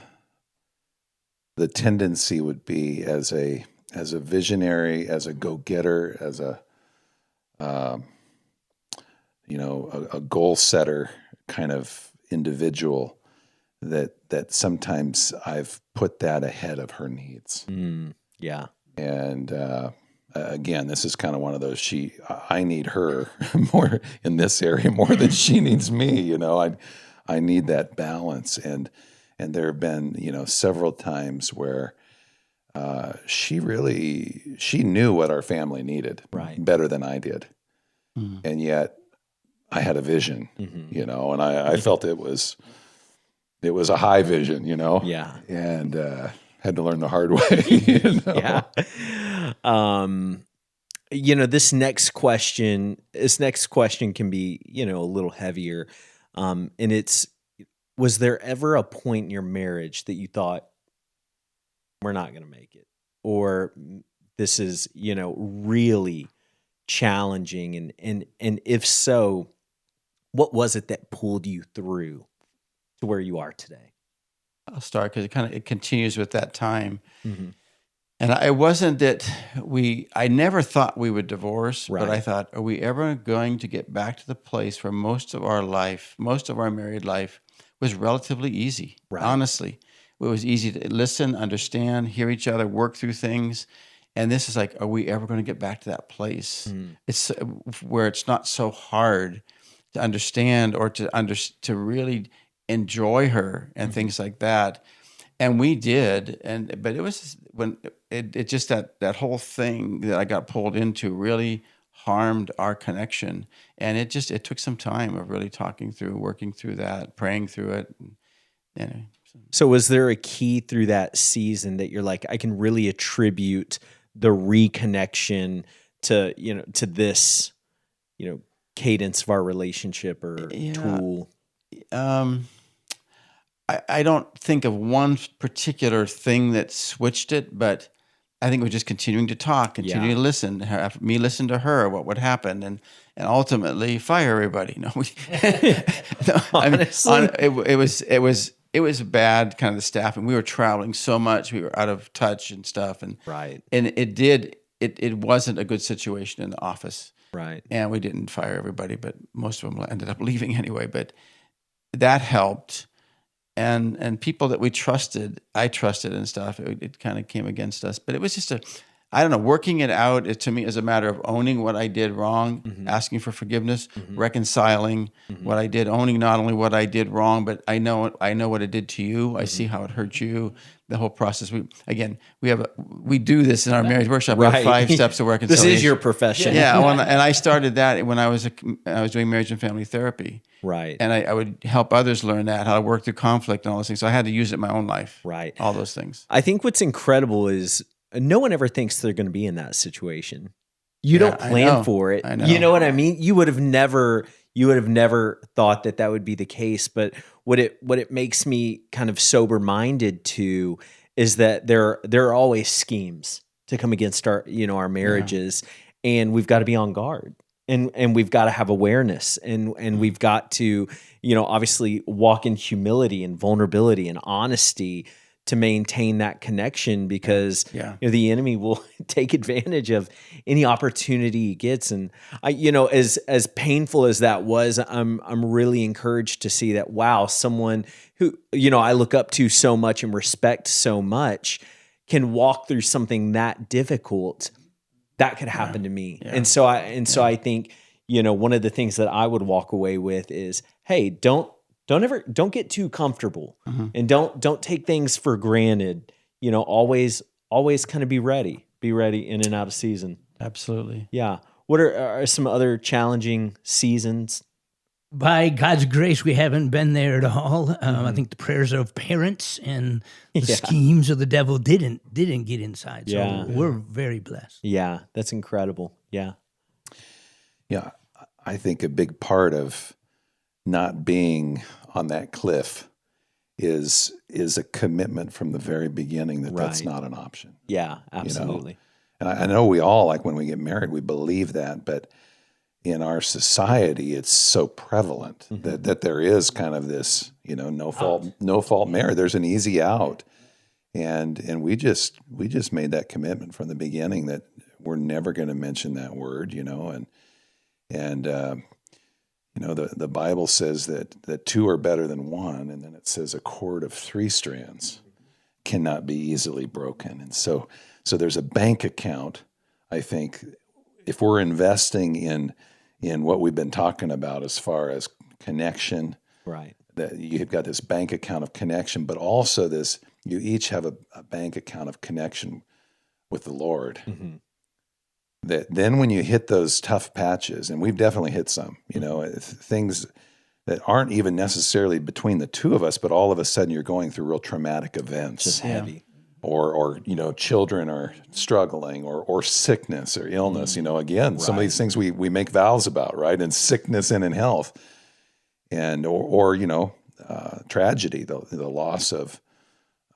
[SPEAKER 3] tendency would be as a visionary, as a go-getter, as a goal setter kind of individual, that sometimes I've put that ahead of her needs.
[SPEAKER 2] Yeah.
[SPEAKER 3] And again, this is kind of one of those, I need her more in this area more than she needs me. I need that balance. And there have been, several times where she knew what our family needed better than I did. Mm-hmm. And yet I had a vision, and I felt it was a high vision,
[SPEAKER 2] Yeah.
[SPEAKER 3] and had to learn the hard way.
[SPEAKER 2] Yeah. This next question can be, a little heavier. And it's, was there ever a point in your marriage that you thought, we're not going to make it, or this is, really challenging? And if so, what was it that pulled you through to where you are today?
[SPEAKER 1] I'll start because it continues with that time.
[SPEAKER 2] Mm-hmm.
[SPEAKER 1] And it wasn't that I never thought we would divorce,
[SPEAKER 2] Right.
[SPEAKER 1] but I thought, are we ever going to get back to the place where most of our married life was relatively easy?
[SPEAKER 2] Right.
[SPEAKER 1] Honestly, it was easy to listen, understand, hear each other, work through things. And this is like, are we ever going to get back to that place?
[SPEAKER 2] Mm.
[SPEAKER 1] It's where it's not so hard to understand or to really enjoy her and things like that. And we did, but it was when it just that whole thing that I got pulled into really harmed our connection. And it took some time of really talking through, working through that, praying through it. And,
[SPEAKER 2] So was there a key through that season that you're like, I can really attribute the reconnection to this, cadence of our relationship or tool?
[SPEAKER 1] I don't think of one particular thing that switched it, but I think we're just continuing to talk, continuing to listen, have me listen to her, what would happen, and ultimately fire everybody. No, it was bad, kind of the staffing. We were traveling so much, we were out of touch and stuff, and
[SPEAKER 2] Right.
[SPEAKER 1] and it wasn't a good situation in the office,
[SPEAKER 2] Right.
[SPEAKER 1] and we didn't fire everybody, but most of them ended up leaving anyway. But that helped. And people that I trusted and stuff, it kind of came against us. But it was just working it out, to me is a matter of owning what I did wrong, asking for forgiveness, reconciling what I did, owning not only what I did wrong, but I know what it did to you. I see how it hurt you. The whole process. We do this in our marriage workshop. We have 5 steps of
[SPEAKER 2] This
[SPEAKER 1] reconciliation.
[SPEAKER 2] is your profession.
[SPEAKER 1] Yeah, and I started that when I was doing marriage and family therapy.
[SPEAKER 2] Right.
[SPEAKER 1] And I would help others learn that, how to work through conflict and all those things. So I had to use it in my own life.
[SPEAKER 2] Right.
[SPEAKER 1] All those things.
[SPEAKER 2] I think what's incredible is no one ever thinks they're going to be in that situation. You don't plan for it.
[SPEAKER 1] I know.
[SPEAKER 2] You know what I mean? You would have never thought that would be the case. But what it makes me kind of sober minded to is that there are always schemes to come against our marriages, and we've got to be on guard. And we've got to have awareness, and we've got to, obviously walk in humility and vulnerability and honesty to maintain that connection, because the enemy will take advantage of any opportunity he gets. And as painful as that was, I'm really encouraged to see that, wow, someone who, I look up to so much and respect so much can walk through something that difficult. That could happen to me. Yeah. And so I think, one of the things that I would walk away with is, hey, don't don't get too comfortable, and don't take things for granted. Always kind of be ready in and out of season.
[SPEAKER 1] Absolutely.
[SPEAKER 2] Yeah. What are some other challenging seasons?
[SPEAKER 4] By God's grace, we haven't been there at all. I think the prayers of parents and the schemes of the devil didn't get inside. So
[SPEAKER 2] Yeah.
[SPEAKER 4] we're very blessed.
[SPEAKER 2] Yeah, that's incredible. Yeah.
[SPEAKER 3] Yeah, I think a big part of not being on that cliff is a commitment from the very beginning that that's
[SPEAKER 2] Right.
[SPEAKER 3] not an option.
[SPEAKER 2] Yeah, absolutely.
[SPEAKER 3] And I know we all, like when we get married, we believe that, but in our society, it's so prevalent that there is kind of this, no fault marriage. There's an easy out, and we just made that commitment from the beginning that we're never going to mention that word, and the Bible says that two are better than one, and then it says a cord of three strands cannot be easily broken, and so there's a bank account. I think if we're investing in what we've been talking about as far as connection,
[SPEAKER 2] Right.
[SPEAKER 3] that you've got this bank account of connection, but also you each have a bank account of connection with the Lord.
[SPEAKER 2] Mm-hmm.
[SPEAKER 3] That then when you hit those tough patches, and we've definitely hit some, things that aren't even necessarily between the two of us, but all of a sudden you're going through real traumatic events.
[SPEAKER 2] Just heavy.
[SPEAKER 3] Or children are struggling, or sickness or illness. Again, some of these things we make vows about, right? And sickness and in health, and or tragedy, the loss of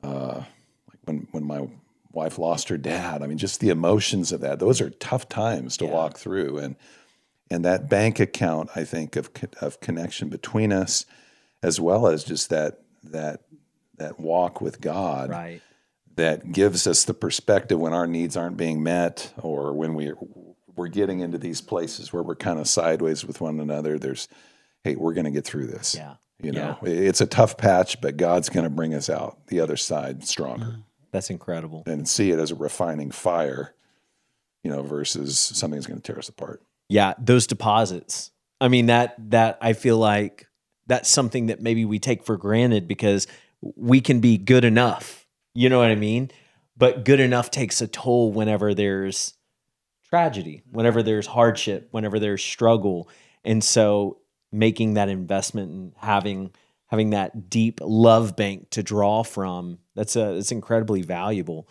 [SPEAKER 3] like when my wife lost her dad. I mean, just the emotions of that. Those are tough times to walk through, and that bank account, I think, of connection between us, as well as just that walk with God.
[SPEAKER 2] Right.
[SPEAKER 3] That gives us the perspective when our needs aren't being met, or when we're getting into these places where we're kind of sideways with one another. Hey, we're going to get through this.
[SPEAKER 2] Yeah.
[SPEAKER 3] It's a tough patch, but God's going to bring us out the other side stronger.
[SPEAKER 2] That's incredible.
[SPEAKER 3] And see it as a refining fire, versus something that's going to tear us apart.
[SPEAKER 2] Yeah, those deposits. I mean, that I feel like that's something that maybe we take for granted because we can be good enough. You know what I mean? But good enough takes a toll whenever there's tragedy, whenever there's hardship, whenever there's struggle. And so making that investment and having that deep love bank to draw from, it's incredibly valuable.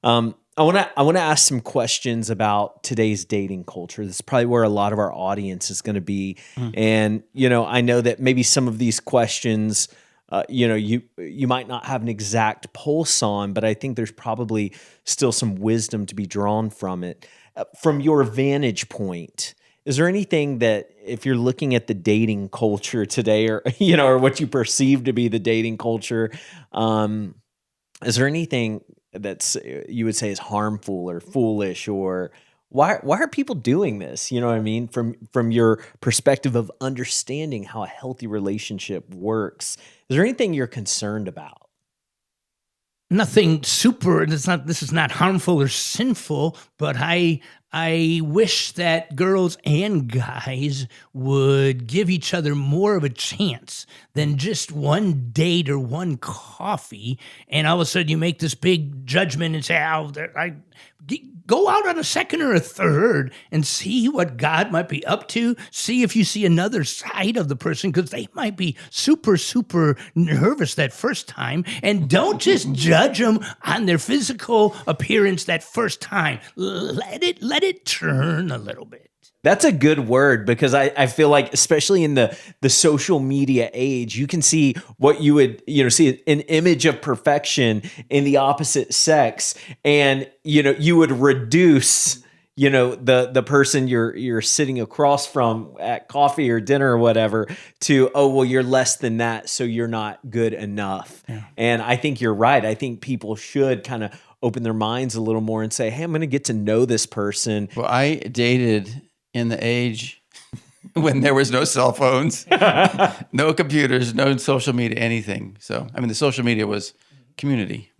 [SPEAKER 2] I want to ask some questions about today's dating culture. This is probably where a lot of our audience is going to be. And, I know that maybe some of these questions, you might not have an exact pulse on, but I think there's probably still some wisdom to be drawn from it. From your vantage point, is there anything that, if you're looking at the dating culture today, or or what you perceive to be the dating culture, is there anything that's you would say is harmful or foolish, or why are people doing this? You know what I mean? From your perspective of understanding how a healthy relationship works, is there anything you're concerned about?
[SPEAKER 4] Nothing super. This is not harmful or sinful, but I wish that girls and guys would give each other more of a chance than just one date or one coffee, and all of a sudden you make this big judgment and say, go out on a second or a third and see what God might be up to. See if you see another side of the person, because they might be super, super nervous that first time. And don't just judge them on their physical appearance that first time. Let it turn a little bit.
[SPEAKER 2] That's a good word, because I feel like, especially in the social media age, you can see what you would, see an image of perfection in the opposite sex. And, you would reduce, the person you're sitting across from at coffee or dinner or whatever to, oh, well, you're less than that, so you're not good enough. Yeah. And I think you're right. I think people should kind of open their minds a little more and say, hey, I'm going to get to know this person.
[SPEAKER 1] Well, I dated in the age when there was no cell phones, no computers, no social media, anything. So, the social media was community.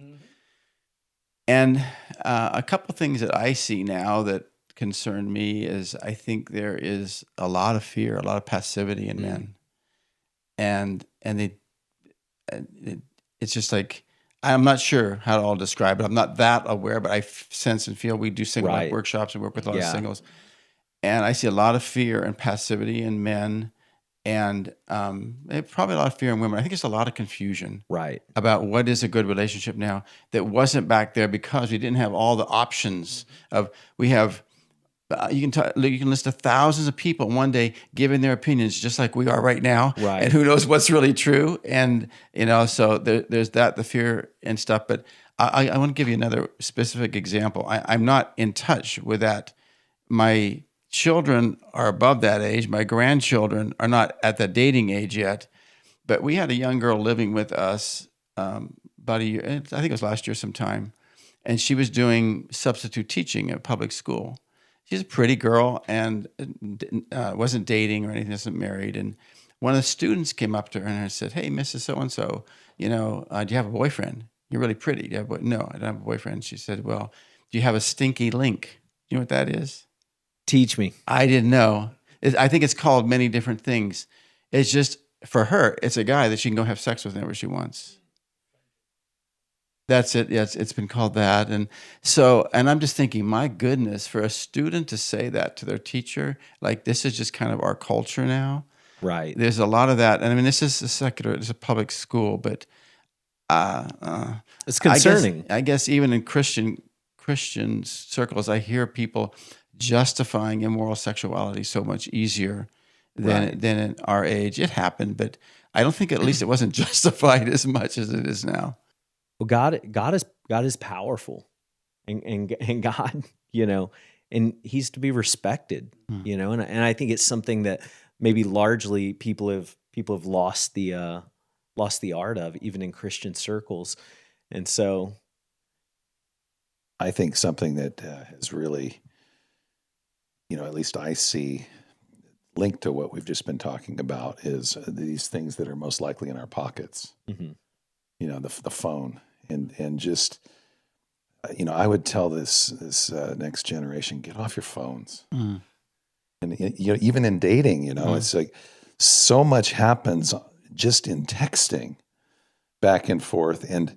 [SPEAKER 1] And a couple things that I see now that concern me is I think there is a lot of fear, a lot of passivity in men. and it's just like, I'm not sure how to all describe it. I'm not that aware, but I sense and feel. We do single
[SPEAKER 2] Right.
[SPEAKER 1] workshops and work with a lot of
[SPEAKER 2] Yeah.
[SPEAKER 1] singles, and I see a lot of fear and passivity in men, and probably a lot of fear in women. I think it's a lot of confusion
[SPEAKER 2] Right.
[SPEAKER 1] about what is a good relationship now that wasn't back there, because we didn't have all the options of, we have, you can list thousands of people one day giving their opinions just like we are right now.
[SPEAKER 2] Right.
[SPEAKER 1] And who knows what's really true. And, so there's the fear and stuff. But I want to give you another specific example. I'm not in touch with that. My children are above that age. My grandchildren are not at the dating age yet. But we had a young girl living with us about a year, I think it was last year sometime, and she was doing substitute teaching at public school. She's a pretty girl and wasn't dating or anything, wasn't married. And one of the students came up to her and said, "Hey, Mrs. So-and-so, do you have a boyfriend? You're really pretty. Do you have No, I don't have a boyfriend." She said, "Well, do you have a stinky link?" You know what that is?
[SPEAKER 2] Teach me.
[SPEAKER 1] I didn't know. I think it's called many different things. It's just, for her, it's a guy that she can go have sex with whenever she wants. That's it. Yes, it's been called that. And I'm just thinking, my goodness, for a student to say that to their teacher, like, this is just kind of our culture now.
[SPEAKER 2] Right.
[SPEAKER 1] There's a lot of that. And I mean, this is it's a public school, but
[SPEAKER 2] It's concerning.
[SPEAKER 1] I guess even in Christian circles, I hear people justifying immoral sexuality so much easier than in our age. It happened, but I don't think, at least, it wasn't justified as much as it is now.
[SPEAKER 2] Well, God is powerful, and God, and He's to be respected, and I think it's something that maybe largely people have lost the art of, even in Christian circles, and so
[SPEAKER 3] I think something that has really, at least I see linked to what we've just been talking about, is these things that are most likely in our pockets.
[SPEAKER 2] Mm-hmm.
[SPEAKER 3] The phone, and just, I would tell this next generation, get off your phones.
[SPEAKER 1] Mm.
[SPEAKER 3] And even in dating, it's like so much happens just in texting back and forth. And,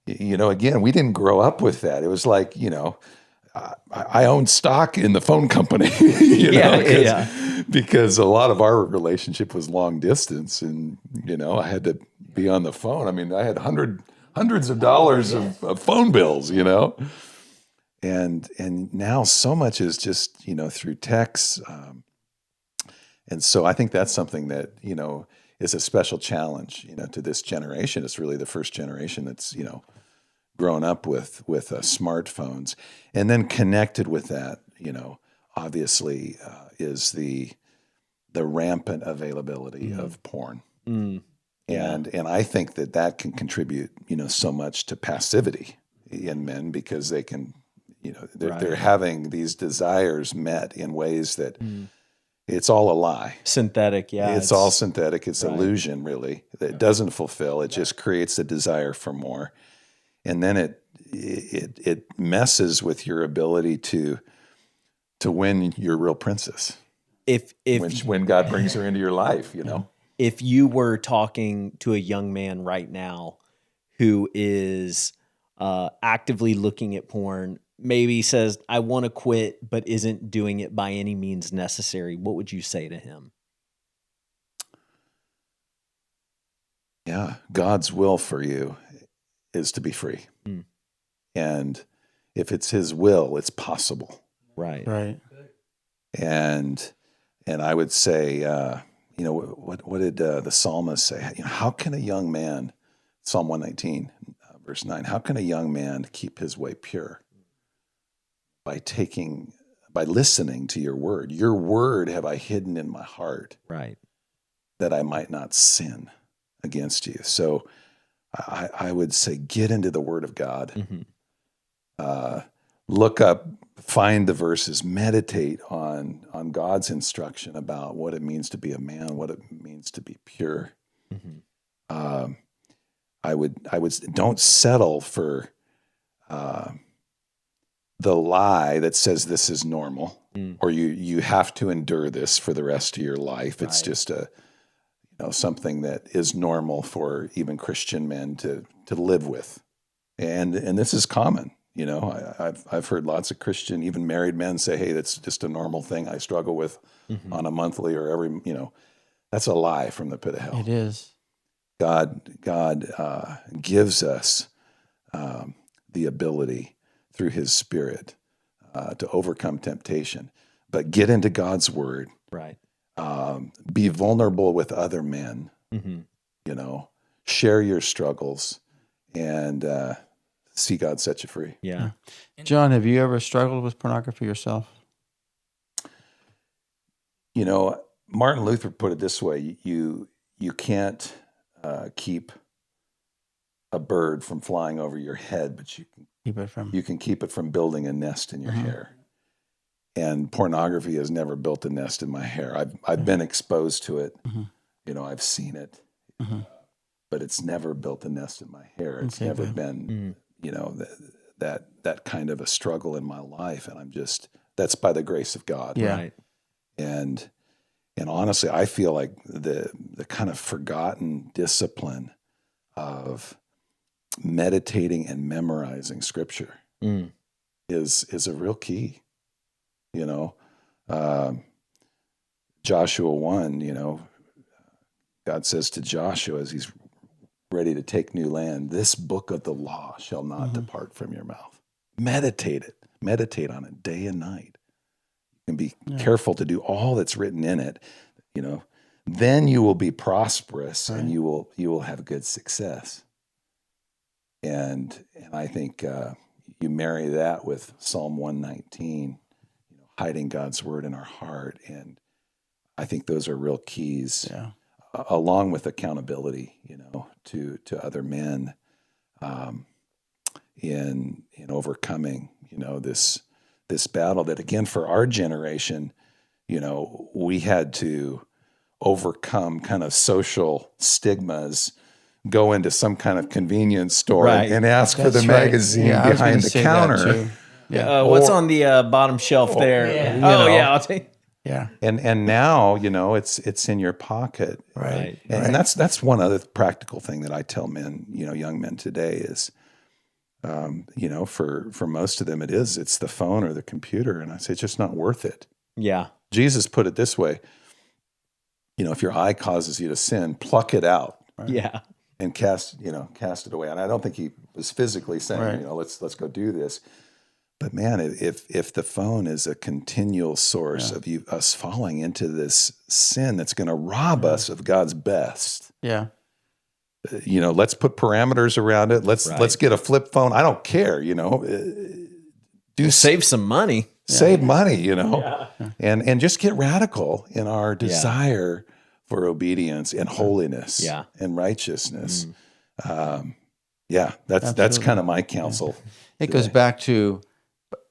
[SPEAKER 3] again, we didn't grow up with that. It was like, I own stock in the phone company, because a lot of our relationship was long distance, and, I had to be on the phone. I mean, I had hundreds of dollars of phone bills, and now so much is just, through text. And so I think that's something that, is a special challenge, to this generation. It's really the first generation that's, grown up with smartphones. And then connected with that, obviously is the rampant availability of porn.
[SPEAKER 2] Mm.
[SPEAKER 3] And I think that can contribute, so much to passivity in men, because they can, they're having these desires met in ways that it's all a lie.
[SPEAKER 2] Synthetic, yeah.
[SPEAKER 3] It's all synthetic. It's illusion, really. It doesn't fulfill. It just creates a desire for more, and then it messes with your ability to win your real princess. When God brings her into your life,
[SPEAKER 2] If you were talking to a young man right now who is actively looking at porn, maybe says, "I want to quit," but isn't doing it by any means necessary, what would you say to him?
[SPEAKER 3] Yeah, God's will for you is to be free.
[SPEAKER 2] Mm.
[SPEAKER 3] And if it's His will, it's possible.
[SPEAKER 2] Right.
[SPEAKER 1] Right.
[SPEAKER 3] And I would say, what did the psalmist say? How can a young man, Psalm 119, verse 9, how can a young man keep his way pure? By listening to your word. Your word have I hidden in my heart,
[SPEAKER 2] Right.
[SPEAKER 3] that I might not sin against you. So I would say, get into the word of God.
[SPEAKER 2] Mm-hmm.
[SPEAKER 3] Look up, find the verses, meditate on God's instruction about what it means to be a man, what it means to be pure.
[SPEAKER 2] Mm-hmm.
[SPEAKER 3] I would don't settle for the lie that says this is normal, or you have to endure this for the rest of your life. It's just something that is normal for even Christian men to live with, and this is common. I've heard lots of Christian, even married men say, "Hey, that's just a normal thing I struggle with on a monthly or every." That's a lie from the pit of hell.
[SPEAKER 1] It is.
[SPEAKER 3] God gives us the ability through His Spirit to overcome temptation, but get into God's Word.
[SPEAKER 2] Right.
[SPEAKER 3] Be vulnerable with other men. Share your struggles, and see God set you free.
[SPEAKER 2] Yeah.
[SPEAKER 1] John, have you ever struggled with pornography yourself?
[SPEAKER 3] Martin Luther put it this way: you can't keep a bird from flying over your head, but you can keep it from building a nest in your hair. And pornography has never built a nest in my hair. I've been exposed to it. I've seen it, but it's never built a nest in my hair. It's never been, that kind of a struggle in my life. And that's by the grace of God.
[SPEAKER 1] Yeah.
[SPEAKER 2] Right.
[SPEAKER 3] And honestly, I feel like the kind of forgotten discipline of meditating and memorizing Scripture is a real key. Joshua 1, God says to Joshua as he's ready to take new land, "This book of the law shall not depart from your mouth." Meditate on it day and night. And be careful to do all that's written in it. Then you will be prosperous, and you will have good success. And I think you marry that with Psalm 119, hiding God's word in our heart, and I think those are real keys.
[SPEAKER 1] Yeah.
[SPEAKER 3] Along with accountability, to other men, in overcoming, this battle that, again, for our generation, we had to overcome kind of social stigmas, go into some kind of convenience store and ask for the magazine behind the counter.
[SPEAKER 1] Yeah.
[SPEAKER 2] What's on the bottom shelf there?
[SPEAKER 4] Yeah.
[SPEAKER 2] I'll take.
[SPEAKER 1] Yeah.
[SPEAKER 3] And now, it's in your pocket.
[SPEAKER 1] Right.
[SPEAKER 3] And that's one other practical thing that I tell men, young men today is, for most of them, it's the phone or the computer. And I say, it's just not worth it.
[SPEAKER 2] Yeah.
[SPEAKER 3] Jesus put it this way, if your eye causes you to sin, pluck it out.
[SPEAKER 1] Right.
[SPEAKER 2] Yeah.
[SPEAKER 3] And cast it away. And I don't think he was physically saying, let's go do this. But man, if the phone is a continual source of us falling into this sin that's going to rob us of God's best.
[SPEAKER 1] Yeah.
[SPEAKER 3] Let's put parameters around it. Let's get a flip phone. I don't care,
[SPEAKER 2] Save some money.
[SPEAKER 3] Save money, and just get radical in our desire for obedience and holiness and righteousness. That's kind of my counsel.
[SPEAKER 1] It goes back to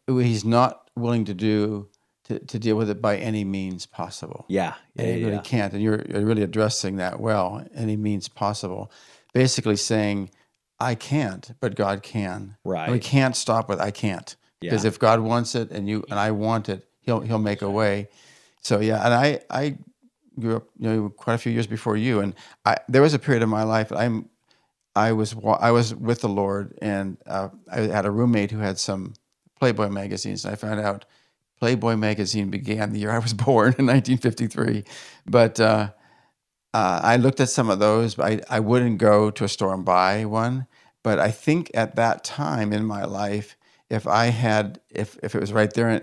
[SPEAKER 1] he's not willing to deal with it by any means possible.
[SPEAKER 2] Yeah.
[SPEAKER 1] And he really can't. And you're really addressing that well, any means possible. Basically saying, I can't, but God can.
[SPEAKER 2] Right.
[SPEAKER 1] And we can't stop with I can't. Because if God wants it and I want it, he'll make a way. So and I grew up quite a few years before you, and there was a period in my life I was with the Lord, and I had a roommate who had some Playboy magazines, and I found out Playboy magazine began the year I was born in 1953. But I looked at some of those, but I wouldn't go to a store and buy one. But I think at that time in my life, if it was right there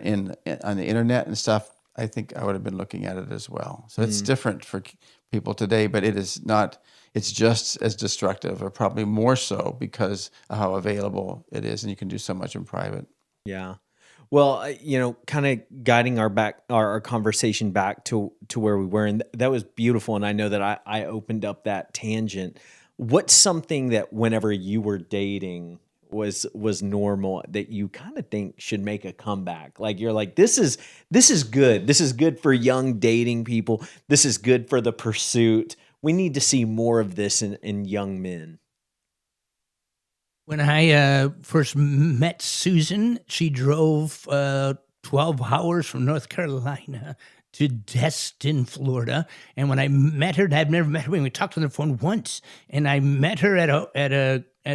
[SPEAKER 1] on the internet and stuff, I think I would have been looking at it as well. So it's different for people today, but it is not. It's just as destructive, or probably more so, because of how available it is, and you can do so much in private.
[SPEAKER 2] Yeah. Well, kind of guiding our conversation back to where we were, and that was beautiful. And I know that I opened up that tangent. What's something that whenever you were dating was normal that you kind of think should make a comeback? Like you're like, this is good. This is good for young dating people. This is good for the pursuit. We need to see more of this in young men.
[SPEAKER 4] When I first met Susan, she drove 12 hours from North Carolina to Destin, Florida. And when I met her, I've never met her. We talked on the phone once, and I met her at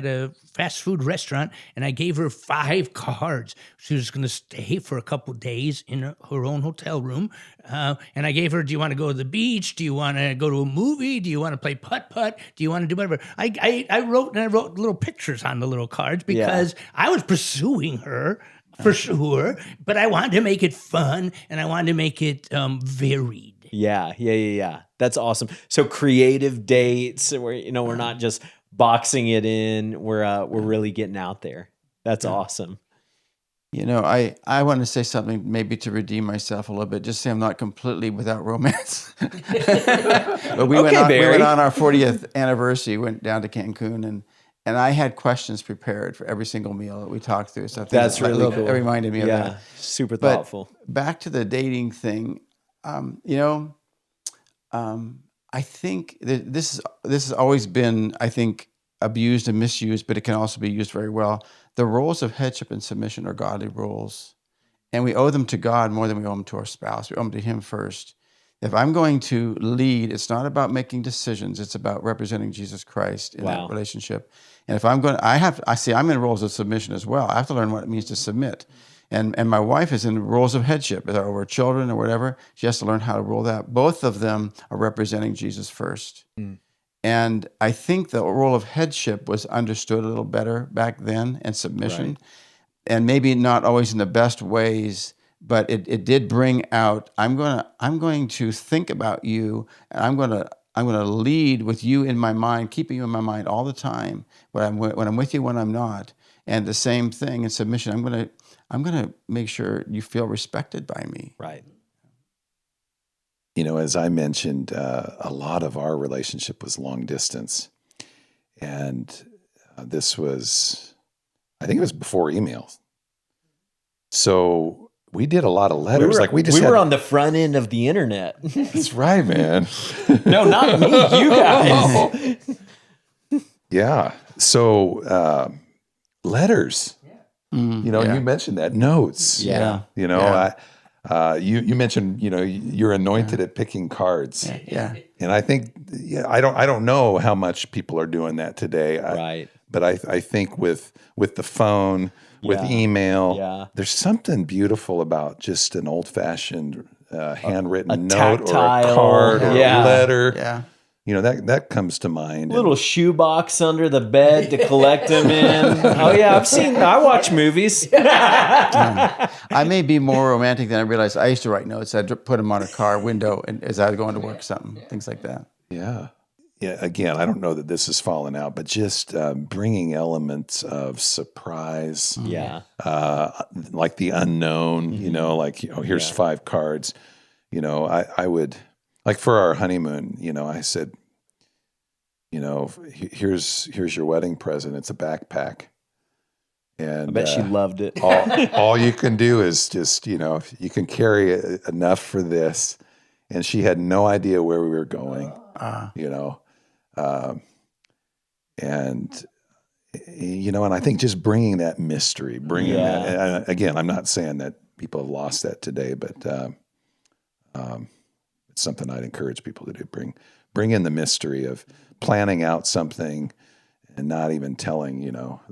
[SPEAKER 4] a fast food restaurant, and I gave her 5 cards. She was going to stay for a couple days in her own hotel room. And I gave her, do you want to go to the beach? Do you want to go to a movie? Do you want to play putt-putt? Do you want to do whatever? I wrote little pictures on the little cards because I was pursuing her for sure, but I wanted to make it fun and I wanted to make it varied.
[SPEAKER 2] Yeah. That's awesome. So creative dates where, we're not just boxing it in. We're really getting out there. That's awesome.
[SPEAKER 1] I want to say something maybe to redeem myself a little bit. Just say I'm not completely without romance. But we went on our 40th anniversary, went down to Cancun, and I had questions prepared for every single meal that we talked through. So I think
[SPEAKER 2] That's really cool.
[SPEAKER 1] It reminded me of that.
[SPEAKER 2] Yeah, super
[SPEAKER 1] But
[SPEAKER 2] thoughtful.
[SPEAKER 1] back to the dating thing, I think that this has always been, I think, abused and misused, but it can also be used very well. The roles of headship and submission are godly roles, and we owe them to God more than we owe them to our spouse. We owe them to Him first. If I'm going to lead, it's not about making decisions. It's about representing Jesus Christ in that relationship. And if I'm going, I'm in roles of submission as well. I have to learn what it means to submit. And my wife is in roles of headship, either over children or whatever. She has to learn how to rule that. Both of them are representing Jesus first. And I think the role of headship was understood a little better back then, and submission, and maybe not always in the best ways, but it did bring out, I'm going to think about you, and I'm going to lead with you in my mind, keeping you in my mind all the time. When I'm with you, when I'm not. And the same thing in submission. I'm going to make sure you feel respected by me.
[SPEAKER 2] Right.
[SPEAKER 3] As I mentioned, a lot of our relationship was long distance. And this was, I think it was before emails. So we did a lot of letters.
[SPEAKER 2] We were on the front end of the internet.
[SPEAKER 3] That's right, man.
[SPEAKER 2] No, not me. You guys.
[SPEAKER 3] Yeah. So letters. You mentioned that. Notes.
[SPEAKER 2] Yeah.
[SPEAKER 3] You mentioned, you're anointed at picking cards.
[SPEAKER 1] Yeah.
[SPEAKER 3] And I think, I don't know how much people are doing that today.
[SPEAKER 2] Right.
[SPEAKER 3] But I think with the phone, with email, there's something beautiful about just an old-fashioned handwritten note
[SPEAKER 2] tactile,
[SPEAKER 3] or a card or a letter.
[SPEAKER 1] Yeah.
[SPEAKER 3] That comes to mind.
[SPEAKER 2] Little shoebox under the bed to collect them in. Oh yeah, I watch movies.
[SPEAKER 1] I may be more romantic than I realized. I used to write notes. I'd put them on a car window and as I was going to work, things like that.
[SPEAKER 3] Yeah. Again, I don't know that this has fallen out, but just bringing elements of surprise.
[SPEAKER 2] Yeah.
[SPEAKER 3] Like the unknown, here's 5 cards. I would, like for our honeymoon, I said, here's your wedding present. It's a backpack. And
[SPEAKER 2] I bet she loved it.
[SPEAKER 3] all you can do is just, you can carry enough for this. And she had no idea where we were going, and I think just bringing that mystery, that, and again, I'm not saying that people have lost that today, but it's something I'd encourage people to do. Bring in the mystery of planning out something and not even telling,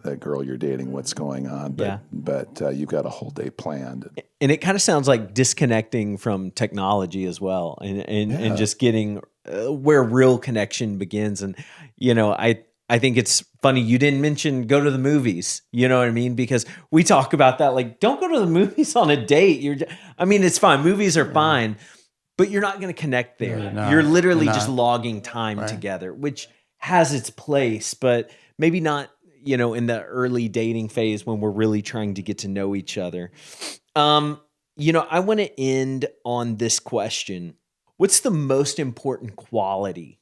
[SPEAKER 3] that girl you're dating what's going on, but you've got a whole day planned.
[SPEAKER 2] And it kind of sounds like disconnecting from technology as well, and just getting where real connection begins. And I think it's funny you didn't mention go to the movies. You know what I mean? Because we talk about that, like, don't go to the movies on a date. It's fine. Movies are fine, but you're not going to connect there. You're literally just logging time together, which has its place, but maybe not, in the early dating phase when we're really trying to get to know each other. I want to end on this question. What's the most important quality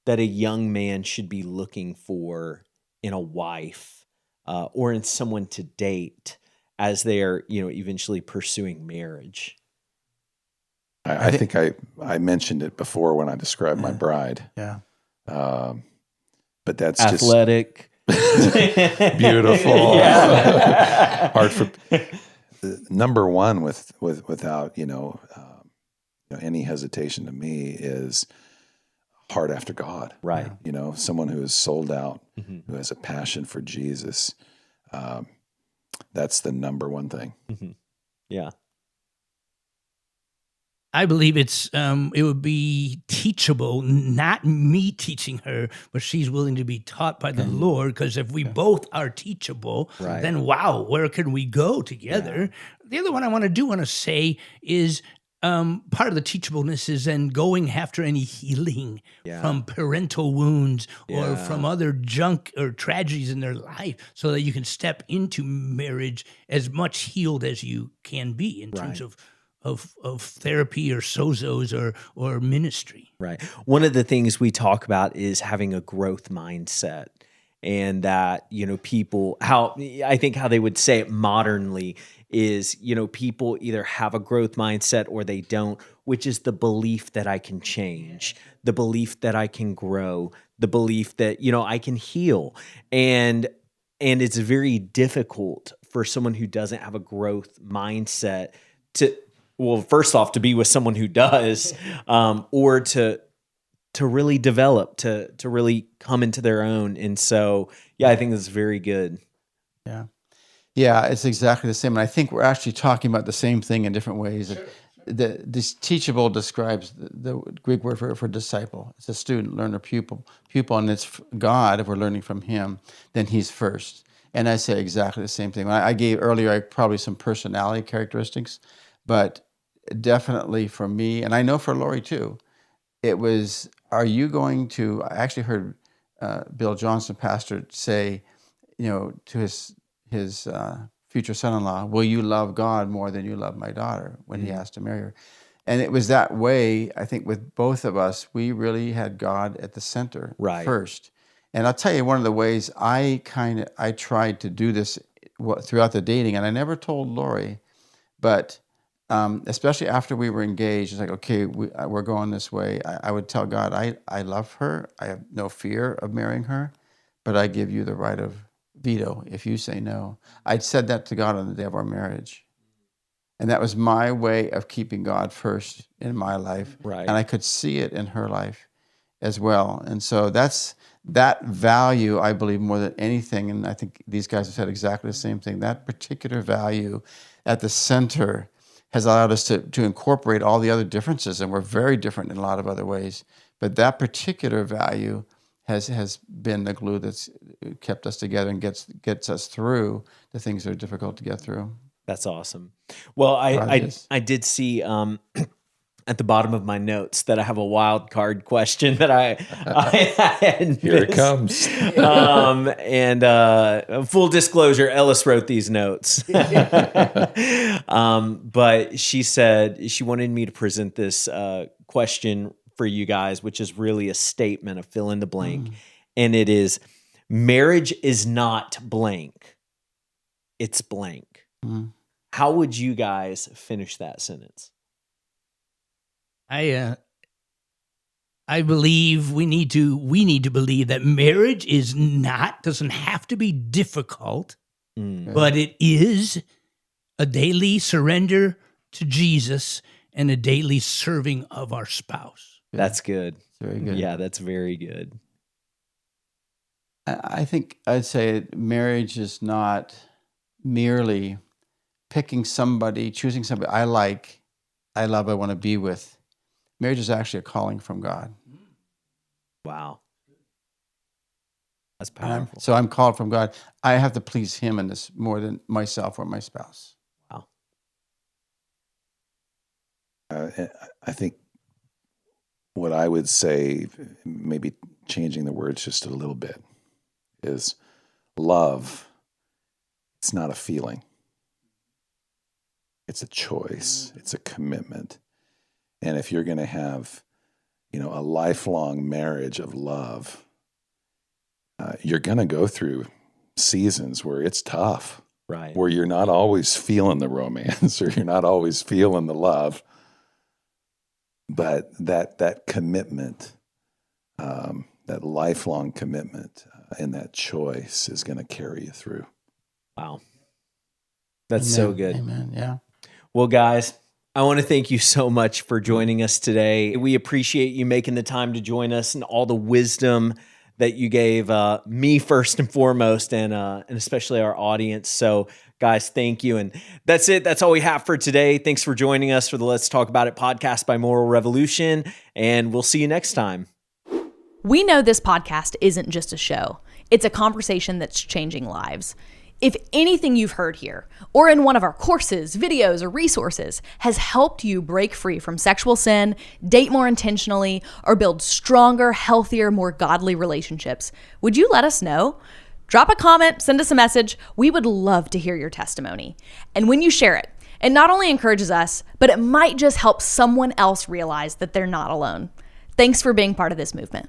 [SPEAKER 2] that a young man should be looking for in a wife or in someone to date as they are, eventually pursuing marriage?
[SPEAKER 3] I think I mentioned it before when I described my bride.
[SPEAKER 1] Yeah.
[SPEAKER 3] But that's
[SPEAKER 2] athletic,
[SPEAKER 3] beautiful, hard for number one without any hesitation to me is heart after God.
[SPEAKER 2] Right.
[SPEAKER 3] Someone who is sold out, who has a passion for Jesus. That's the number one thing.
[SPEAKER 2] Yeah.
[SPEAKER 4] I believe it would be teachable, not me teaching her, but she's willing to be taught by the Lord. Because if we both are teachable,
[SPEAKER 2] Right.
[SPEAKER 4] then wow, where can we go together? The other one I want to say is part of the teachableness is then going after any healing from parental wounds or from other junk or tragedies in their life, so that you can step into marriage as much healed as you can be in terms of therapy or sozos or ministry.
[SPEAKER 2] Right. One of the things we talk about is having a growth mindset, and that, people, how they would say it modernly is, people either have a growth mindset or they don't, which is the belief that I can change, the belief that I can grow, the belief that, I can heal. And it's very difficult for someone who doesn't have a growth mindset first off, to be with someone who does, or to really develop, to really come into their own. And so, I think that's very good.
[SPEAKER 1] Yeah, it's exactly the same. And I think we're actually talking about the same thing in different ways. Sure. This teachable describes the Greek word for disciple. It's a student, learner, pupil, and it's God. If we're learning from Him, then He's first. And I say exactly the same thing. I gave earlier probably some personality characteristics, but definitely for me, and I know for Lori too, it was, are you going to, I actually heard Bill Johnson, pastor, say, to his future son-in-law, will you love God more than you love my daughter, when he asked to marry her? And it was that way, I think, with both of us. We really had God at the center first. And I'll tell you, one of the ways I tried to do this throughout the dating, and I never told Lori, but especially after we were engaged, it's like, okay, we're going this way. I would tell God, I love her. I have no fear of marrying her, but I give you the right of veto if you say no. I'd said that to God on the day of our marriage. And that was my way of keeping God first in my life.
[SPEAKER 2] Right.
[SPEAKER 1] And I could see it in her life as well. And so that's that value, I believe, more than anything, and I think these guys have said exactly the same thing, that particular value at the center has allowed us to incorporate all the other differences, and we're very different in a lot of other ways. But that particular value has been the glue that's kept us together and gets us through the things that are difficult to get through.
[SPEAKER 2] That's awesome. Well, I did see at the bottom of my notes that I have a wild card question that I hadn't
[SPEAKER 3] Here
[SPEAKER 2] missed.
[SPEAKER 3] it comes.
[SPEAKER 2] And full disclosure, Ellis wrote these notes. But she said she wanted me to present this question for you guys, which is really a statement, a fill in the blank. And it is, marriage is not blank. It's blank. How would you guys finish that sentence?
[SPEAKER 4] I believe we need to believe that marriage doesn't have to be difficult, but it is a daily surrender to Jesus and a daily serving of our spouse.
[SPEAKER 2] That's good.
[SPEAKER 1] Very good.
[SPEAKER 2] Yeah, that's very good.
[SPEAKER 1] I think I'd say marriage is not merely picking somebody, choosing somebody I like, I love, I want to be with. Marriage is actually a calling from God.
[SPEAKER 2] Wow. That's powerful.
[SPEAKER 1] So I'm called from God. I have to please Him in this more than myself or my spouse.
[SPEAKER 2] Wow.
[SPEAKER 3] I think what I would say, maybe changing the words just a little bit, is love. It's not a feeling. It's a choice. It's a commitment. And if you're going to have, a lifelong marriage of love, you're going to go through seasons where it's tough,
[SPEAKER 2] Right.
[SPEAKER 3] where you're not always feeling the romance or you're not always feeling the love. But that commitment, that lifelong commitment and that choice is going to carry you through.
[SPEAKER 2] Wow. That's
[SPEAKER 1] Amen.
[SPEAKER 2] so good.
[SPEAKER 1] Amen. Yeah.
[SPEAKER 2] Well, guys, I want to thank you so much for joining us today. We appreciate you making the time to join us and all the wisdom that you gave me first and foremost, and especially our audience. So guys, thank you. And that's it. That's all we have for today. Thanks for joining us for the Let's Talk About It podcast by Moral Revolution. And we'll see you next time.
[SPEAKER 5] We know this podcast isn't just a show. It's a conversation that's changing lives. If anything you've heard here, or in one of our courses, videos, or resources, has helped you break free from sexual sin, date more intentionally, or build stronger, healthier, more godly relationships, would you let us know? Drop a comment, send us a message. We would love to hear your testimony. And when you share it, it not only encourages us, but it might just help someone else realize that they're not alone. Thanks for being part of this movement.